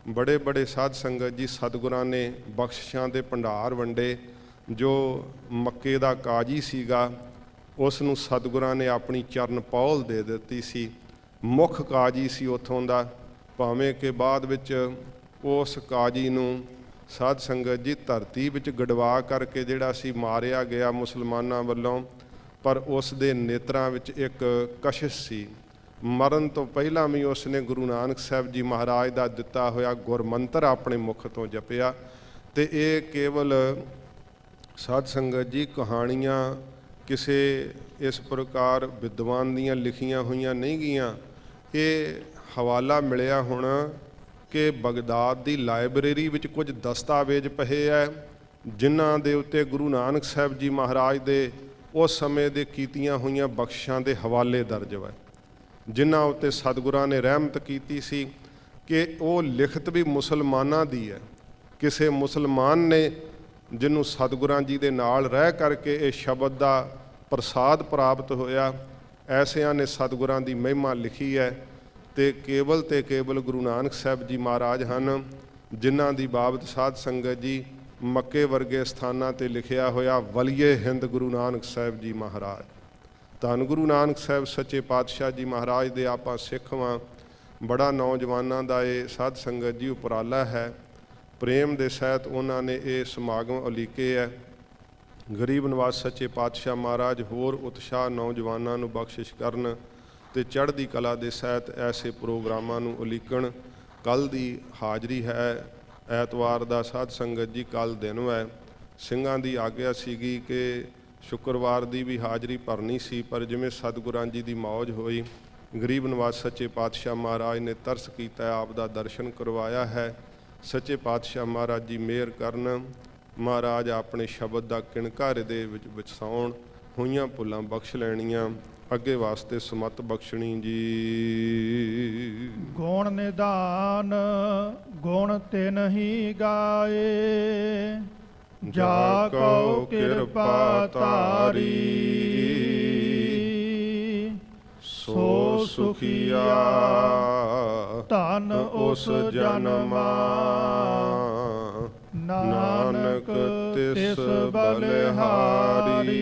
ਬੜੇ ਬੜੇ ਸਾਧ ਸੰਗਤ ਜੀ ਸਤਿਗੁਰਾਂ ਨੇ ਬਖਸ਼ਿਸ਼ਾਂ ਦੇ ਭੰਡਾਰ ਵੰਡੇ। ਜੋ ਮੱਕੇ ਦਾ ਕਾਜੀ ਸੀਗਾ ਉਸ ਨੂੰ ਸਤਿਗੁਰਾਂ ਨੇ ਆਪਣੀ ਚਰਨ ਪੌਲ ਦੇ ਦਿੱਤੀ ਸੀ, ਮੁੱਖ ਕਾਜੀ ਸੀ ਉੱਥੋਂ ਦਾ। ਭਾਵੇਂ ਕਿ ਬਾਅਦ ਵਿੱਚ ਉਸ ਕਾਜੀ ਨੂੰ ਸਾਧ ਸੰਗਤ ਜੀ ਧਰਤੀ ਵਿੱਚ ਗੜਵਾ ਕਰਕੇ ਜਿਹੜਾ ਸੀ ਮਾਰਿਆ ਗਿਆ ਮੁਸਲਮਾਨਾਂ ਵੱਲੋਂ, ਪਰ ਉਸ ਦੇ ਨੇਤਰਾਂ ਵਿੱਚ ਇੱਕ ਕਸ਼ਿਸ਼ ਸੀ। ਮਰਨ ਤੋਂ ਪਹਿਲਾਂ ਵੀ ਉਸ ਨੇ ਗੁਰੂ ਨਾਨਕ ਸਾਹਿਬ ਜੀ ਮਹਾਰਾਜ ਦਾ ਦਿੱਤਾ ਹੋਇਆ ਗੁਰਮੰਤਰ ਆਪਣੇ ਮੁਖ ਤੋਂ ਜਪਿਆ। ਤੇ ਇਹ ਕੇਵਲ ਸਾਧ ਸੰਗਤ ਜੀ ਕਹਾਣੀਆਂ ਕਿਸੇ ਇਸ ਪ੍ਰਕਾਰ ਵਿਦਵਾਨ ਦੀਆਂ ਲਿਖੀਆਂ ਹੋਈਆਂ ਨਹੀਂ ਗਈਆਂ। ਇਹ ਹਵਾਲਾ ਮਿਲਿਆ ਹੁਣ ਕਿ ਬਗਦਾਦ ਦੀ ਲਾਇਬ੍ਰੇਰੀ ਵਿੱਚ ਕੁਝ ਦਸਤਾਵੇਜ਼ ਪਏ ਹੈ ਜਿਨ੍ਹਾਂ ਦੇ ਉੱਤੇ ਗੁਰੂ ਨਾਨਕ ਸਾਹਿਬ ਜੀ ਮਹਾਰਾਜ ਦੇ ਉਸ ਸਮੇਂ ਦੇ ਕੀਤੀਆਂ ਹੋਈਆਂ ਬਖਸ਼ਿਸ਼ਾਂ ਦੇ ਹਵਾਲੇ ਦਰਜ ਹੈ, ਜਿਨ੍ਹਾਂ ਉੱਤੇ ਸਤਿਗੁਰਾਂ ਨੇ ਰਹਿਮਤ ਕੀਤੀ ਸੀ ਕਿ ਉਹ ਲਿਖਤ ਵੀ ਮੁਸਲਮਾਨਾਂ ਦੀ ਹੈ। ਕਿਸੇ ਮੁਸਲਮਾਨ ਨੇ ਜਿਹਨੂੰ ਸਤਿਗੁਰਾਂ ਜੀ ਦੇ ਨਾਲ ਰਹਿ ਕਰਕੇ ਇਹ ਸ਼ਬਦ ਦਾ ਪ੍ਰਸਾਦ ਪ੍ਰਾਪਤ ਹੋਇਆ, ਐਸਿਆਂ ਨੇ ਸਤਿਗੁਰਾਂ ਦੀ ਮਹਿਮਾ ਲਿਖੀ ਹੈ। ਤੇ ਕੇਵਲ ਗੁਰੂ ਨਾਨਕ ਸਾਹਿਬ ਜੀ ਮਹਾਰਾਜ ਹਨ ਜਿਨ੍ਹਾਂ ਦੀ ਬਾਬਤ ਸਾਧ ਸੰਗਤ ਜੀ ਮੱਕੇ ਵਰਗੇ ਸਥਾਨਾਂ ਤੇ ਲਿਖਿਆ ਹੋਇਆ ਵਲੀਏ ਹਿੰਦ ਗੁਰੂ ਨਾਨਕ ਸਾਹਿਬ ਜੀ ਮਹਾਰਾਜ। ਧੰਨ ਗੁਰੂ ਨਾਨਕ ਸਾਹਿਬ ਸੱਚੇ ਪਾਤਸ਼ਾਹ ਜੀ ਮਹਾਰਾਜ ਦੇ ਆਪਾਂ ਸਿੱਖ ਵਾਂ। ਬੜਾ ਨੌਜਵਾਨਾਂ ਦਾ ਇਹ ਸਾਧ ਸੰਗਤ ਜੀ ਉਪਰਾਲਾ ਹੈ। ਪ੍ਰੇਮ ਦੇ ਸਹਿਤ ਉਹਨਾਂ ਨੇ ਇਹ ਸਮਾਗਮ ਉਲੀਕੇ ਹੈ। ਗਰੀਬ ਨਿਵਾਜ ਸੱਚੇ ਪਾਤਸ਼ਾਹ ਮਹਾਰਾਜ ਹੋਰ ਉਤਸ਼ਾਹ ਨੌਜਵਾਨਾਂ ਨੂੰ ਬਖਸ਼ਿਸ਼ ਕਰਨ ਤੇ ਚੜ੍ਹਦੀ ਕਲਾ ਦੇ ਸਹਿਤ ਐਸੇ ਪ੍ਰੋਗਰਾਮਾਂ ਨੂੰ ਉਲੀਕਣ। ਕੱਲ੍ਹ ਦੀ ਹਾਜ਼ਰੀ ਹੈ ਐਤਵਾਰ ਦਾ ਸਾਧ ਸੰਗਤ ਜੀ, ਕੱਲ੍ਹ ਦਿਨ ਹੈ। ਸਿੰਘਾਂ ਦੀ ਆਗਿਆ ਸੀਗੀ ਕਿ ਸ਼ੁੱਕਰਵਾਰ ਦੀ ਵੀ ਹਾਜ਼ਰੀ ਭਰਨੀ ਸੀ, ਪਰ ਜਿਵੇਂ ਸਤਿਗੁਰਾਂ ਜੀ ਦੀ ਮੌਜ ਹੋਈ, ਗਰੀਬ ਨਿਵਾਜ ਸੱਚੇ ਪਾਤਸ਼ਾਹ ਮਹਾਰਾਜ ਨੇ ਤਰਸ ਕੀਤਾ, ਆਪ ਦਾ ਦਰਸ਼ਨ ਕਰਵਾਇਆ ਹੈ। ਸੱਚੇ ਪਾਤਸ਼ਾਹ ਮਹਾਰਾਜ ਜੀ ਮਿਹਰ ਕਰਨ, ਮਹਾਰਾਜ ਆਪਣੇ ਸ਼ਬਦ ਦਾ ਕਿਣਕਾ ਹਿਰਦੇ ਵਿੱਚ ਵਸਾਉਣ, ਹੋਈਆਂ ਭੁੱਲਾਂ ਬਖਸ਼ ਲੈਣੀਆਂ, ਅੱਗੇ ਵਾਸਤੇ ਸਮਤ ਬਖਸ਼ਣੀ ਜੀ। ਗੁਣ ਨਿਧਾਨ ਗੁਣ ਤਿਨ ਹੀ ਗਾਏ, ਜਾ ਕਉ ਕਿਰਪਾ ਤਾਰੀ, ਸੋ ਸੁਖੀਆ ਧਨ ਉਸ ਜਨਮਾ, ਨਾਨਕ ਤਿਸ ਬਲਿਹਾਰੀ।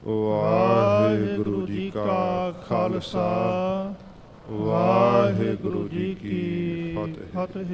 ਵਾਹਿਗੁਰੂ ਜੀ ਕਾ ਖਾਲਸਾ, ਵਾਹਿਗੁਰੂ ਜੀ ਕੀ ਫਤਿਹ।